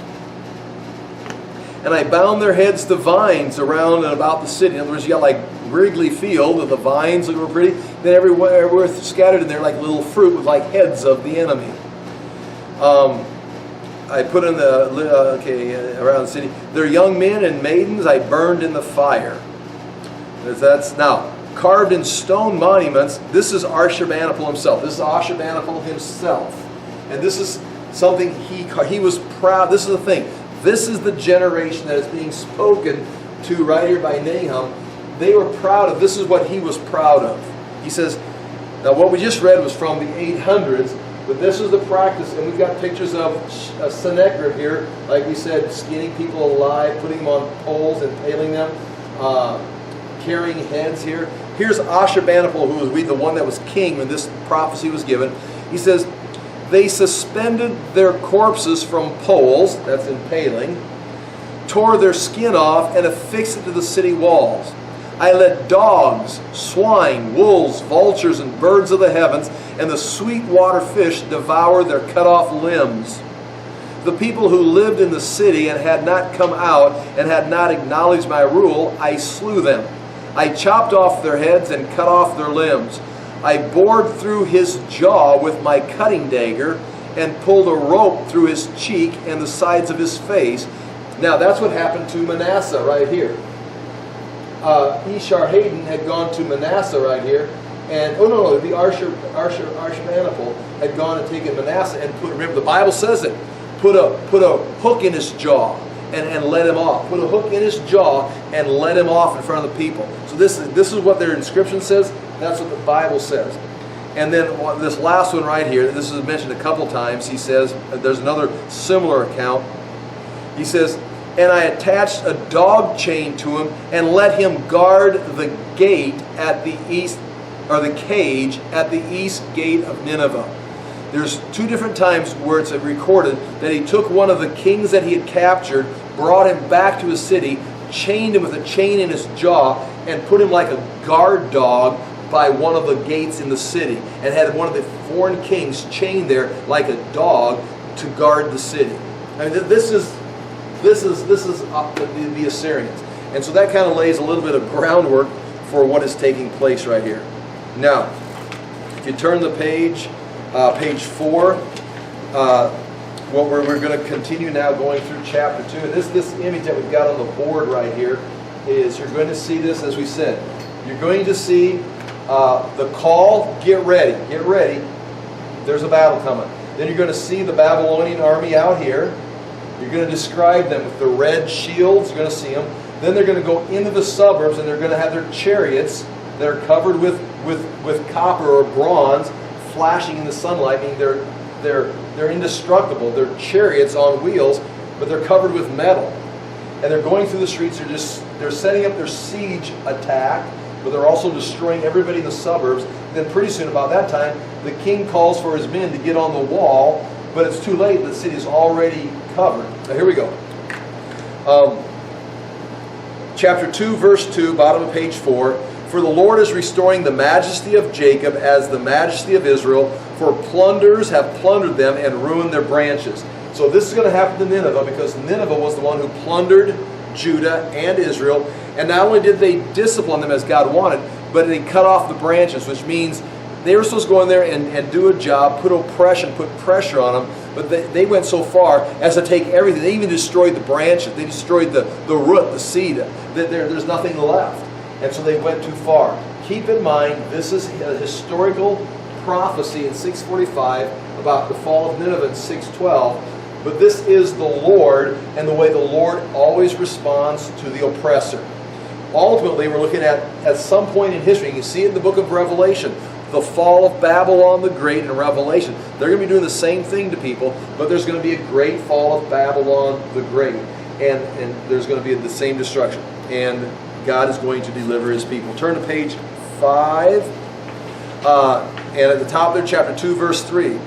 And I bound their heads to vines around and about the city. In other words, you got Wrigley Field with the vines that were pretty. Then everywhere scattered in there little fruit with heads of the enemy. I put in around the city. Their young men and maidens I burned in the fire. That's now carved in stone monuments. This is Ashurbanipal himself. This is Ashurbanipal himself, and this is something he was proud. This is the thing. This is the generation that is being spoken to right here by Nahum. They were proud of. This is what he was proud of. He says, now what we just read was from the 800s, but this is the practice, and we've got pictures of Sennacherib here, like we said, skinning people alive, putting them on poles and impaling them, carrying heads here. Here's Ashurbanipal, who was the one that was king when this prophecy was given. He says, they suspended their corpses from poles, that's impaling, tore their skin off, and affixed it to the city walls. I let dogs, swine, wolves, vultures, and birds of the heavens, and the sweet water fish devour their cut off limbs. The people who lived in the city and had not come out and had not acknowledged my rule, I slew them. I chopped off their heads and cut off their limbs. I bored through his jaw with my cutting dagger and pulled a rope through his cheek and the sides of his face. Now that's what happened to Manasseh right here. Esarhaddon had gone to Manasseh right here, and the Ashurbanipal had gone and taken Manasseh and remember the Bible says it, put a hook in his jaw and let him off. Put a hook in his jaw and let him off in front of the people. So this is what their inscription says. That's what the Bible says. And then this last one right here, this is mentioned a couple times. He says, there's another similar account. He says, and I attached a dog chain to him and let him guard the gate at the east, or the cage at the east gate of Nineveh. There's two different times where it's recorded that he took one of the kings that he had captured, brought him back to his city, chained him with a chain in his jaw, and put him like a guard dog by one of the gates in the city, and had one of the foreign kings chained there like a dog to guard the city. I mean, this is the Assyrians. And so that kind of lays a little bit of groundwork for what is taking place right here. Now, if you turn the page, page 4, we're going to continue now going through chapter 2. And this image that we've got on the board right here is, you're going to see this, as we said. You're going to see the call, get ready, there's a battle coming. Then you're going to see the Babylonian army out here. You're going to describe them with the red shields. You're going to see them. Then they're going to go into the suburbs, and they're going to have their chariots that are covered with copper or bronze, flashing in the sunlight. I mean, they're indestructible. They're chariots on wheels, but they're covered with metal. And they're going through the streets. They're setting up their siege attack, but they're also destroying everybody in the suburbs. And then pretty soon, about that time, the king calls for his men to get on the wall, but it's too late. The city is already covered. Now here we go. Chapter 2, verse 2, bottom of page 4. For the Lord is restoring the majesty of Jacob as the majesty of Israel, for plunderers have plundered them and ruined their branches. So this is going to happen to Nineveh, because Nineveh was the one who plundered Judah and Israel. And not only did they discipline them as God wanted, but they cut off the branches, which means they were supposed to go in there and do a job, put oppression, put pressure on them, but they went so far as to take everything. They even destroyed the branches. They destroyed the root, the seed. There's nothing left. And so they went too far. Keep in mind, this is a historical prophecy in 645 about the fall of Nineveh in 612. But this is the Lord and the way the Lord always responds to the oppressor. Ultimately, we're looking at some point in history. You can see it in the book of Revelation. The fall of Babylon the Great in Revelation. They're going to be doing the same thing to people, but there's going to be a great fall of Babylon the Great. And there's going to be the same destruction. And God is going to deliver His people. Turn to page 5. And at the top there, chapter 2, verse 3.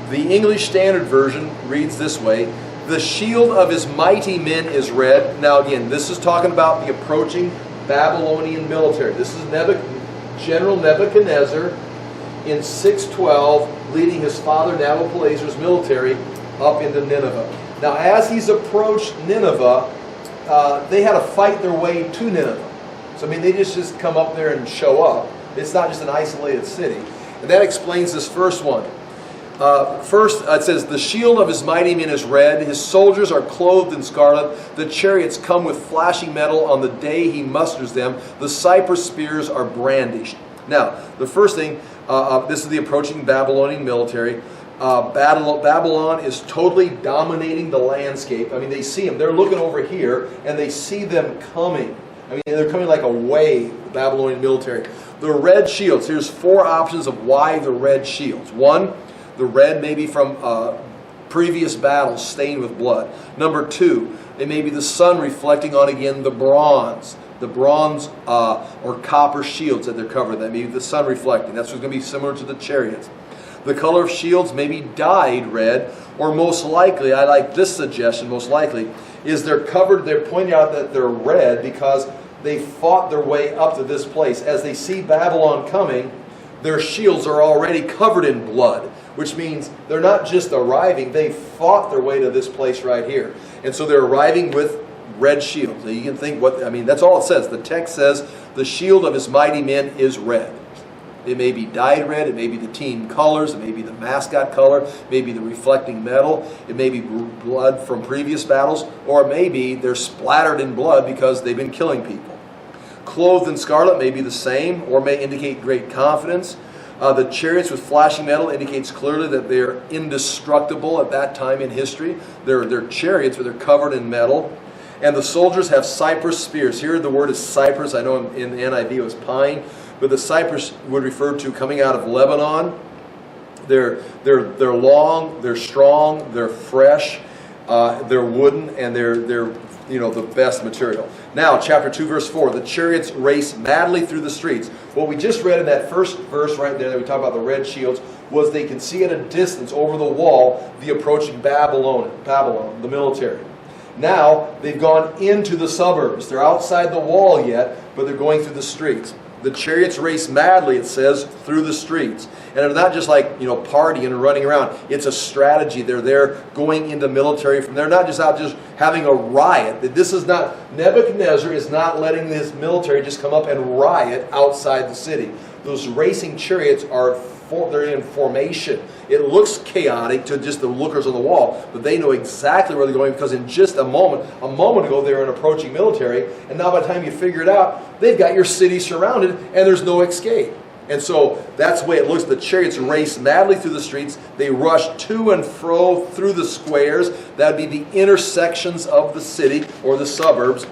The English Standard Version reads this way. The shield of his mighty men is red. Now again, this is talking about the approaching Babylonian military. This is General Nebuchadnezzar in 612 leading his father Nabopolassar's military up into Nineveh. Now as he's approached Nineveh, they had to fight their way to Nineveh. So I mean, they just come up there and show up. It's not just an isolated city. And that explains this first one. First, it says, the shield of his mighty men is red. His soldiers are clothed in scarlet. The chariots come with flashing metal on the day he musters them. The cypress spears are brandished. Now, the first thing, this is the approaching Babylonian military. Babylon is totally dominating the landscape. I mean, they see them. They're looking over here, and they see them coming. I mean, they're coming like a wave, the Babylonian military. The red shields. Here's 4 options of why the red shields. 1, the red may be from previous battles stained with blood. Number 2, it may be the sun reflecting on again the bronze. the bronze or copper shields that they're covered. That may be the sun reflecting. That's what's going to be similar to the chariots. The color of shields may be dyed red, or most likely, I like this suggestion, most likely, is they're covered, they're pointing out that they're red because they fought their way up to this place. As they see Babylon coming, their shields are already covered in blood, which means they're not just arriving, they fought their way to this place right here. And so they're arriving with red shields. Now you can think that's all it says. The text says the shield of his mighty men is red. It may be dyed red, it may be the team colors, it may be the mascot color, it may be the reflecting metal, it may be blood from previous battles, or it may be they're splattered in blood because they've been killing people. Clothed in scarlet may be the same, or may indicate great confidence. The chariots with flashing metal indicates clearly that they're indestructible at that time in history. They're chariots, but they're covered in metal. And the soldiers have cypress spears. Here the word is cypress. I know in the NIV it was pine. But the cypress would refer to coming out of Lebanon. They're long, they're strong, they're fresh, they're wooden, and they're the best material. Now, chapter 2, verse 4, the chariots race madly through the streets. What we just read in that first verse right there that we talk about the red shields was they can see at a distance over the wall the approaching Babylon, the military. Now, they've gone into the suburbs. They're outside the wall yet, but they're going through the streets. The chariots race madly, it says, through the streets. And they're not just like, partying and running around. It's a strategy. They're there going into military. They're not just out just having a riot. Nebuchadnezzar is not letting this military just come up and riot outside the city. Those racing chariots they're in formation. It looks chaotic to just the lookers on the wall, but they know exactly where they're going because in just a moment ago they were an approaching military, and now by the time you figure it out, they've got your city surrounded and there's no escape. And so that's the way it looks. The chariots race madly through the streets. They rush to and fro through the squares. That would be the intersections of the city or the suburbs.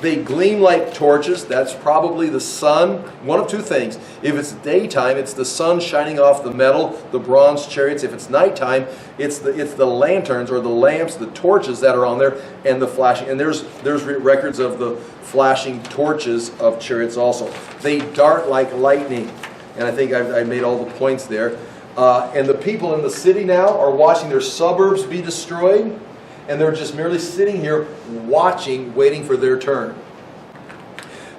They gleam like torches. That's probably the sun. One of two things. If it's daytime, it's the sun shining off the metal, the bronze chariots. If it's nighttime, it's the lanterns or the lamps, the torches that are on there, and the flashing. And there's records of the flashing torches of chariots also. They dart like lightning. And I think I made all the points there. And the people in the city now are watching their suburbs be destroyed. And they're just merely sitting here watching, waiting for their turn.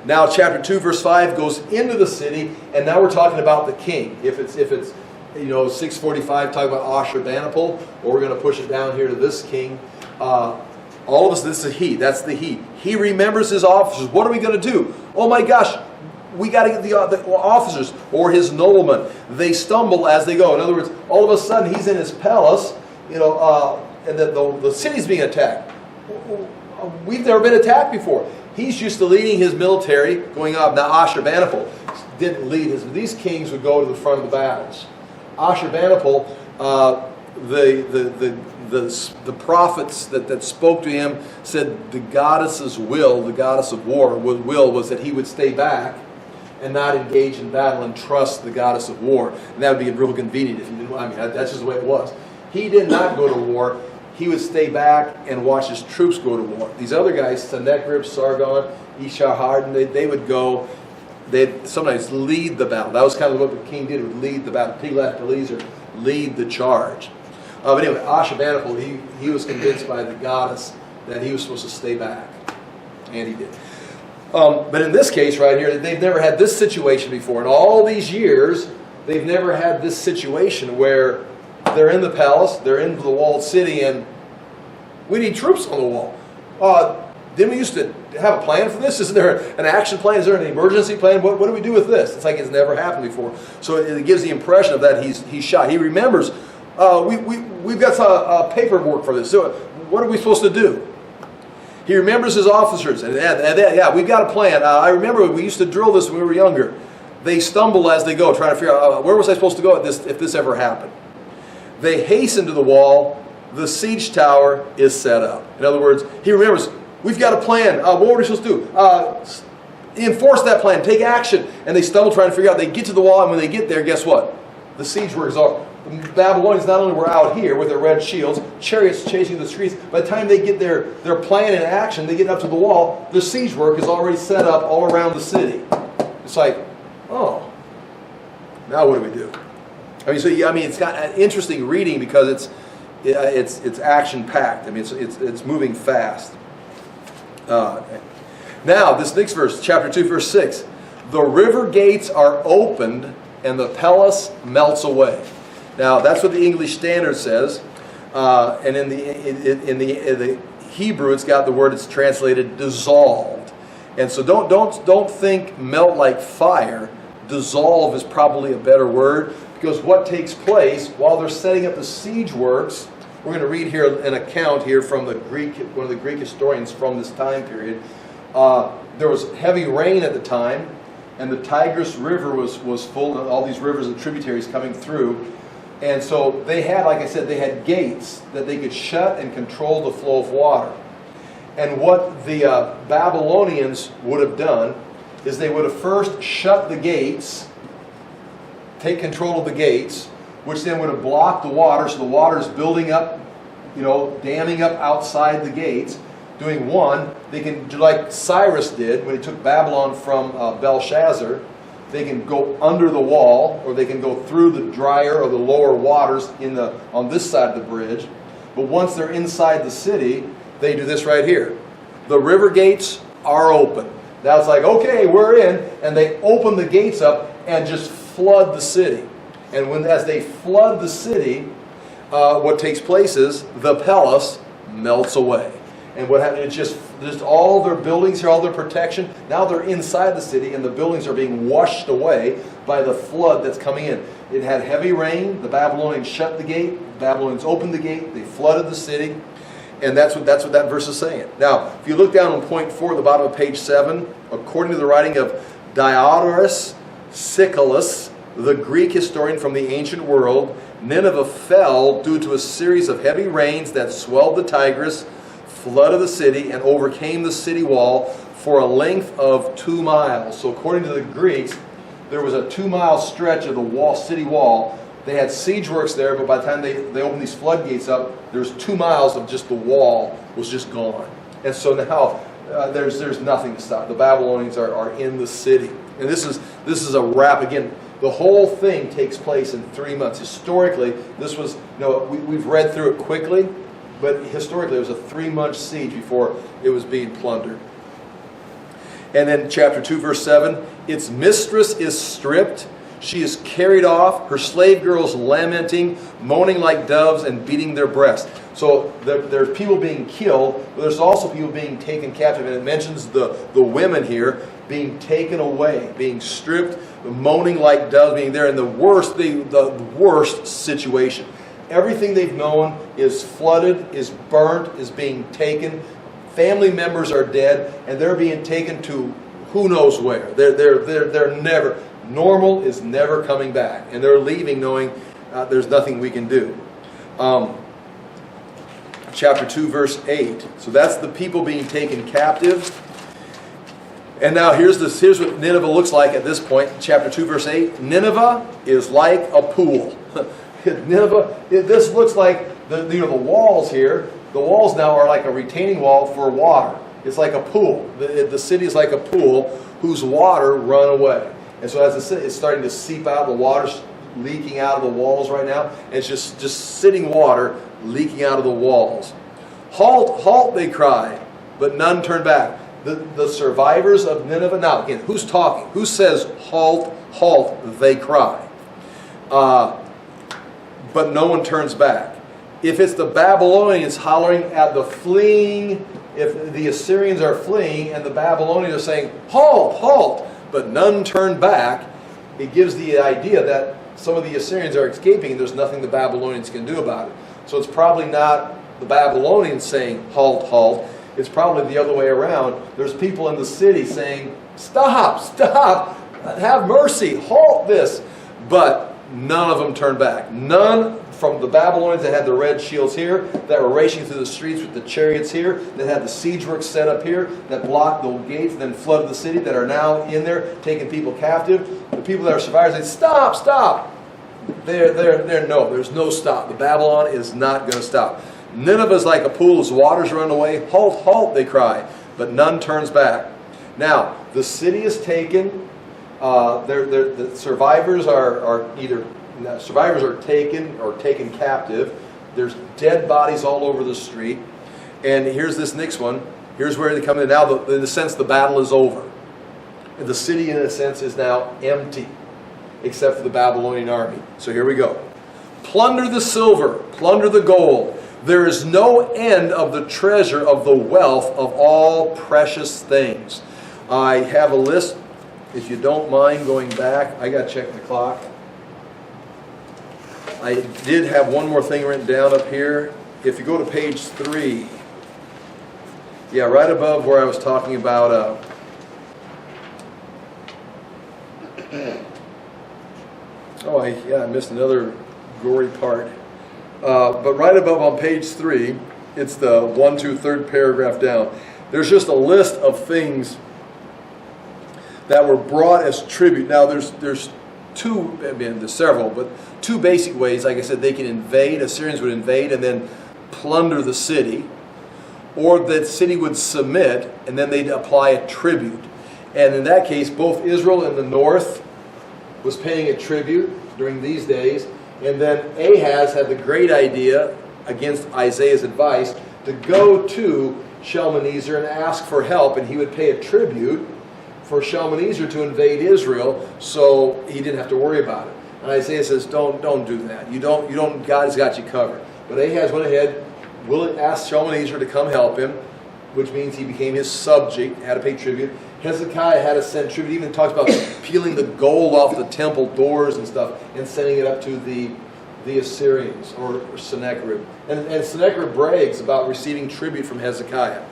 Now chapter 2 verse 5 goes into the city, and now we're talking about the king. If it's 645 talking about Ashurbanipal, or we're going to push it down here to this king. All of us, this is he. That's the he. He remembers his officers. What are we going to do? Oh my gosh, we got to get the officers or his noblemen. They stumble as they go. In other words, all of a sudden he's in his palace, and the city's being attacked. We've never been attacked before. He's used to leading his military, going up. Now Ashurbanipal didn't lead these kings would go to the front of the battles. Ashurbanipal, the prophets that spoke to him said the goddess's will, the goddess of war, was that he would stay back and not engage in battle and trust the goddess of war. And that would be real convenient if you didn't. That's just the way it was. He did not go to war. He would stay back and watch his troops go to war. These other guys, Sennacherib, Sargon, Esarhaddon, they would go, they'd sometimes lead the battle. That was kind of what the king did, would lead the battle. Tiglath-Pileser lead the charge. But anyway, Ashurbanipal, he was convinced by the goddess that he was supposed to stay back. And he did. But in this case right here, they've never had this situation before. In all these years, they've never had this situation where they're in the palace, they're in the walled city, and we need troops on the wall. Didn't we used to have a plan for this? Isn't there an action plan? Is there an emergency plan? What do we do with this? It's like it's never happened before. So it gives the impression of that he's shy. He remembers, we've got some paperwork for this. So what are we supposed to do? He remembers his officers. And we've got a plan. I remember we used to drill this when we were younger. They stumble as they go, trying to figure out where was I supposed to go if this ever happened. They hasten to the wall. The siege tower is set up. In other words, he remembers, we've got a plan. What were we supposed to do? Enforce that plan. Take action. And they stumble trying to figure out. They get to the wall, and when they get there, guess what? The siege work is over. the Babylonians not only were out here with their red shields, chariots chasing the streets, by the time they get their plan in action, they get up to the wall, the siege work is already set up all around the city. It's like, oh, now what do we do? I mean, so yeah, I mean, it's got an interesting reading because it's action packed. I mean, it's moving fast. Now, this next verse, chapter 2, verse 6. The river gates are opened and the palace melts away. Now, that's what the English Standard says. And in the Hebrew, it's got the word, it's translated dissolved. And so don't think melt like fire. Dissolve is probably a better word, because what takes place while they're setting up the siege works, we're going to read here an account here from one of the Greek historians from this time period. There was heavy rain at the time, and the Tigris River was full of all these rivers and tributaries coming through. And so they had, like I said, they had gates that they could shut and control the flow of water. And what the Babylonians would have done is they would have first shut the gates, take control of the gates, which then would have blocked the water, so the water is building up, damming up outside the gates. Doing one, they can do like Cyrus did when he took Babylon from Belshazzar. They can go under the wall, or they can go through the drier or the lower waters on this side of the bridge. But once they're inside the city, they do this right here. The river gates are open. Now it's like, okay, we're in, and they open the gates up and just flood the city. And as they flood the city, what takes place is the palace melts away. And what happened? It's just all their buildings here, all their protection. Now they're inside the city, and the buildings are being washed away by the flood that's coming in. It had heavy rain. The Babylonians shut the gate. The Babylonians opened the gate. They flooded the city, and that's what that verse is saying. Now, if you look down on point 4 at the bottom of page 7, according to the writing of Diodorus Siculus, the Greek historian from the ancient world, Nineveh fell due to a series of heavy rains that swelled the Tigris, flooded the city, and overcame the city wall for a length of 2 miles. So according to the Greeks, there was a 2-mile stretch of the city wall. They had siege works there, but by the time they opened these floodgates up, there's 2 miles of just the wall was just gone. And so now there's nothing to stop. The Babylonians are in the city. And this is a wrap. Again, the whole thing takes place in 3 months. Historically, this was, we've read through it quickly, but historically it was a 3-month siege before it was being plundered. And then chapter 2, verse 7, its mistress is stripped. She is carried off, her slave girls lamenting, moaning like doves, and beating their breasts. So there's people being killed, but there's also people being taken captive. And it mentions the women here being taken away, being stripped, moaning like doves, being there in the worst situation. Everything they've known is flooded, is burnt, is being taken. Family members are dead, and they're being taken to who knows where. They're never... Normal is never coming back. And they're leaving knowing there's nothing we can do. Chapter 2, verse 8. So that's the people being taken captive. And now here's what Nineveh looks like at this point. Chapter 2, verse 8. Nineveh is like a pool. This looks like the walls here. The walls now are like a retaining wall for water. It's like a pool. The city is like a pool whose water run away. And so as it's starting to seep out, the water's leaking out of the walls right now. And it's just sitting water leaking out of the walls. Halt, halt, they cry, but none turn back. The survivors of Nineveh, now again, who's talking? Who says halt, halt, they cry? But no one turns back. If it's the Babylonians hollering at the fleeing, if the Assyrians are fleeing and the Babylonians are saying, halt, halt, but none turn back, it gives the idea that some of the Assyrians are escaping and there's nothing the Babylonians can do about it. So it's probably not the Babylonians saying, halt, halt. It's probably the other way around. There's people in the city saying, stop, stop, have mercy, halt this. But none of them turn back. None from the Babylonians that had the red shields here, that were racing through the streets with the chariots here, that had the siege works set up here, that blocked the gates and then flooded the city, that are now in there taking people captive. The people that are survivors say, stop, stop. There's no stop. The Babylon is not going to stop. Nineveh's like a pool whose waters run away. Halt, halt, they cry, but none turns back. Now, the city is taken. The survivors are taken captive. There's dead bodies all over the street. And here's this next one. Here's where they come in. Now, in a sense, the battle is over. And the city, in a sense, is now empty, except for the Babylonian army. So here we go. Plunder the silver, plunder the gold. There is no end of the treasure of the wealth of all precious things. I have a list. If you don't mind going back, I got to check the clock. I did have one more thing written down up here. If you go to page 3, yeah, right above where I was talking about I missed another gory part. But right above on page 3, it's the 1, 2, 3rd paragraph down. There's just a list of things that were brought as tribute. Now there's two, there's several, but two basic ways. Like I said, they can invade. Assyrians would invade and then plunder the city, or the city would submit and then they'd apply a tribute. And in that case, both Israel and the north was paying a tribute during these days. And then Ahaz had the great idea, against Isaiah's advice, to go to Shalmaneser and ask for help, and he would pay a tribute for Shalmaneser to invade Israel, so he didn't have to worry about it. And Isaiah says, don't do that. You don't. God has got you covered. But Ahaz went ahead, asked Shalmaneser to come help him, which means he became his subject, had to pay tribute. Hezekiah had to send tribute. He even talks about peeling the gold off the temple doors and stuff and sending it up to the Assyrians, or Sennacherib. And Sennacherib brags about receiving tribute from Hezekiah.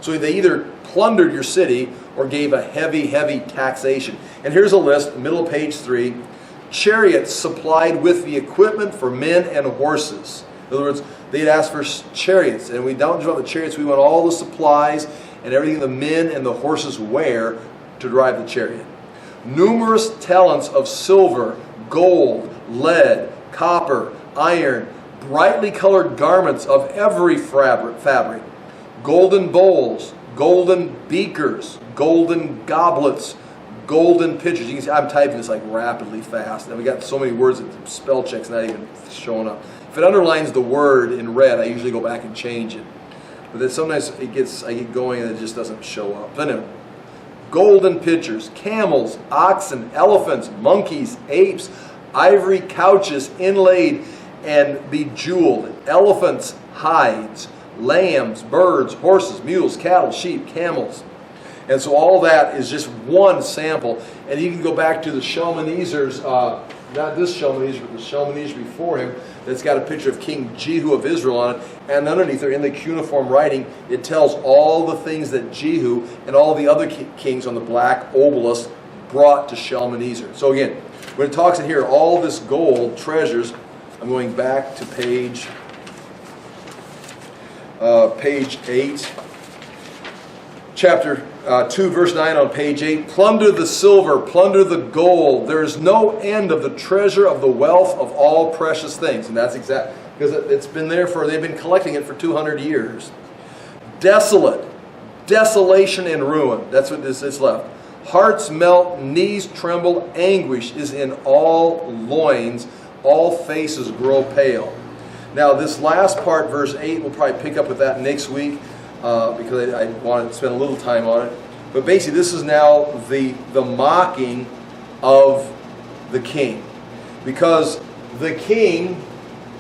So they either plundered your city or gave a heavy, heavy taxation. And here's a list, middle of page 3. Chariots supplied with the equipment for men and horses. In other words, they'd ask for chariots. And we don't just want the chariots, we want all the supplies and everything the men and the horses wear to drive the chariot. Numerous talents of silver, gold, lead, copper, iron, brightly colored garments of every fabric, golden bowls, golden beakers, golden goblets, golden pitchers. You can see I'm typing this like rapidly fast, and we got so many words that spell check's not even showing up. If it underlines the word in red, I usually go back and change it. But then sometimes I get going and it just doesn't show up. But anyway, golden pitchers, camels, oxen, elephants, monkeys, apes, ivory couches inlaid and bejeweled, elephants' hides, lambs, birds, horses, mules, cattle, sheep, camels. And so all that is just one sample. And you can go back to the Shalmaneser's, not this Shalmaneser, but the Shalmaneser before him, that's got a picture of King Jehu of Israel on it. And underneath there, in the cuneiform writing, it tells all the things that Jehu and all the other kings on the black obelisk brought to Shalmaneser. So again, when it talks in here, all this gold treasures, I'm going back to page 8. Chapter 2, verse 9 on page 8. Plunder the silver, plunder the gold. There is no end of the treasure of the wealth of all precious things. And that's exact, because it's been there they've been collecting it for 200 years. Desolate, desolation and ruin. That's what this is left. Hearts melt, knees tremble, anguish is in all loins, all faces grow pale. Now this last part, verse 8, we'll probably pick up with that next week because I want to spend a little time on it. But basically this is now the mocking of the king. Because the king,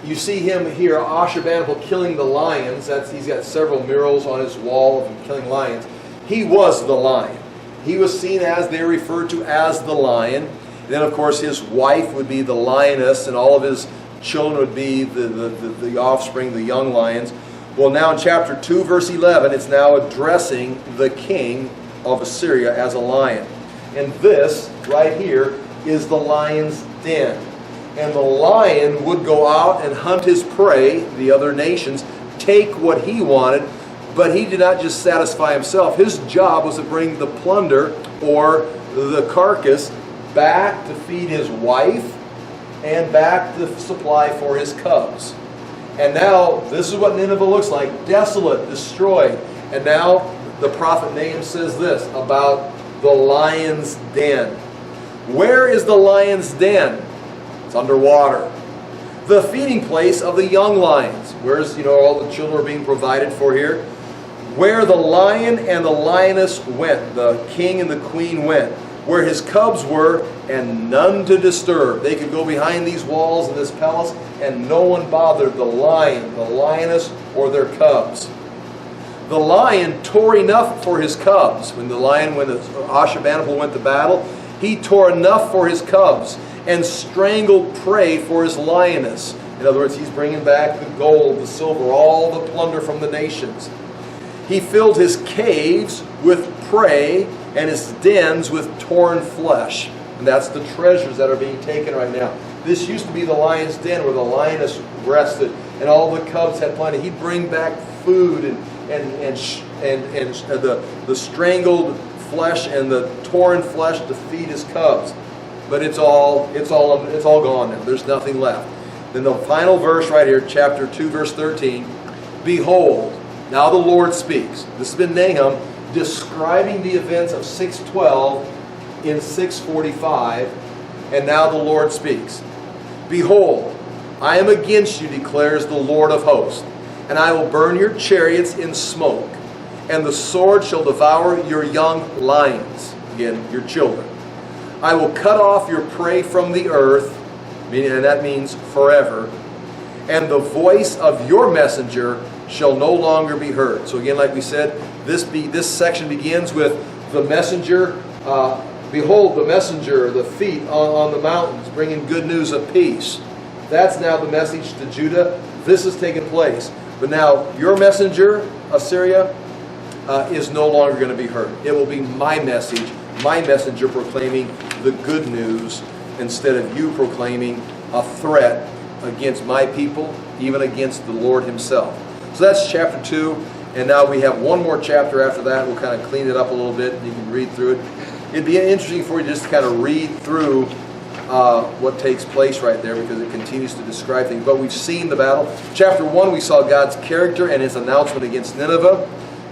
you see him here, Ashurbanipal killing the lions. He's got several murals on his wall of him killing lions. He was the lion. He was seen as, they're referred to as the lion. And then, of course, his wife would be the lioness, and all of his children would be the offspring, the young lions. Well, now in chapter 2, verse 11, it's now addressing the king of Assyria as a lion. And this, right here, is the lion's den. And the lion would go out and hunt his prey, the other nations, take what he wanted. But he did not just satisfy himself. His job was to bring the plunder or the carcass back to feed his wife and back the supply for his cubs. And now, this is what Nineveh looks like, desolate, destroyed. And now, the prophet Nahum says this about the lion's den. Where is the lion's den? It's underwater. The feeding place of the young lions. Where's, all the children are being provided for here. Where the lion and the lioness went, the king and the queen went. Where his cubs were, and none to disturb. They could go behind these walls in this palace, and no one bothered the lion, the lioness, or their cubs. The lion tore enough for his cubs. When the Ashurbanipal went to battle, he tore enough for his cubs and strangled prey for his lioness. In other words, he's bringing back the gold, the silver, all the plunder from the nations. He filled his caves with prey and his dens with torn flesh. And that's the treasures that are being taken right now. This used to be the lion's den where the lioness rested and all the cubs had plenty. He'd bring back food and the strangled flesh and the torn flesh to feed his cubs. But it's all gone now. There's nothing left. Then the final verse right here, chapter 2, verse 13. Behold, now the Lord speaks. This has been Nahum describing the events of 612 in 645. And now the Lord speaks. Behold, I am against you, declares the Lord of hosts, and I will burn your chariots in smoke, and the sword shall devour your young lions, again, your children. I will cut off your prey from the earth, and that means forever, and the voice of your messenger shall no longer be heard. So again, like we said, this section begins with the messenger. Behold, the messenger, the feet on the mountains, bringing good news of peace. That's now the message to Judah. This has taken place. But now, your messenger, Assyria, is no longer going to be heard. It will be my message, my messenger proclaiming the good news instead of you proclaiming a threat against my people, even against the Lord himself. So that's chapter 2. And now we have one more chapter after that. We'll kind of clean it up a little bit. You can read through it. It'd be interesting for you just to kind of read through what takes place right there, because it continues to describe things. But we've seen the battle. Chapter 1, we saw God's character and his announcement against Nineveh.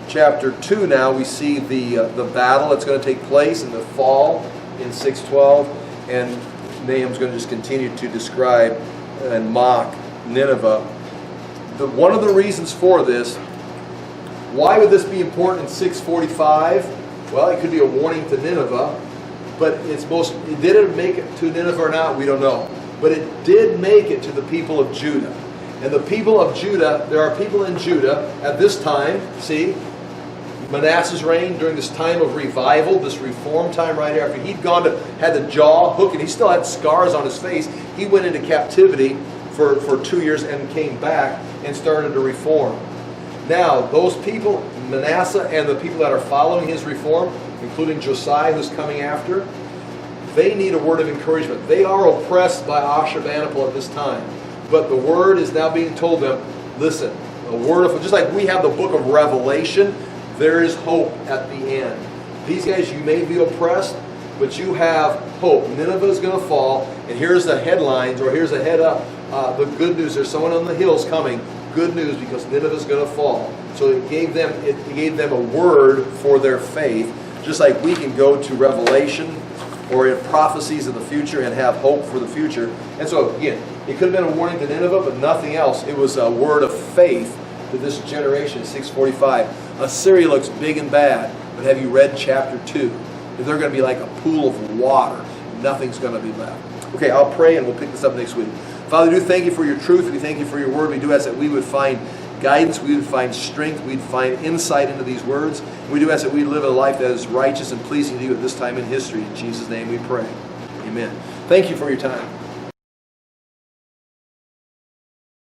Chapter 2 now, we see the battle that's going to take place in the fall in 612. And Nahum's going to just continue to describe and mock Nineveh. One of the reasons for this, why would this be important in 645? Well, it could be a warning to Nineveh, but did it make it to Nineveh or not? We don't know. But it did make it to the people of Judah. And the people of Judah, there are people in Judah at this time, see, Manasseh's reign during this time of revival, this reform time right after he'd had the jaw hooked, and he still had scars on his face. He went into captivity for 2 years and came back and started to reform. Now, those people, Manasseh and the people that are following his reform, including Josiah, who's coming after, they need a word of encouragement. They are oppressed by Ashurbanipal at this time. But the word is now being told them, listen, a word of, just like we have the book of Revelation, there is hope at the end. These guys, you may be oppressed, but you have hope. Nineveh is going to fall, and here's the headlines, or here's a head up. The good news, there's someone on the hills coming. Good news, because Nineveh is going to fall. So it gave them a word for their faith, just like we can go to Revelation or in prophecies of the future and have hope for the future. And so again, it could have been a warning to Nineveh, but nothing else. It was a word of faith to this generation, 645. Assyria looks big and bad, but have you read chapter 2? They're going to be like a pool of water. Nothing's going to be left. Okay, I'll pray and we'll pick this up next week. Father, we do thank you for your truth. We thank you for your word. We do ask that we would find guidance, we would find strength, we'd find insight into these words. We do ask that we live a life that is righteous and pleasing to you at this time in history. In Jesus' name we pray. Amen. Thank you for your time.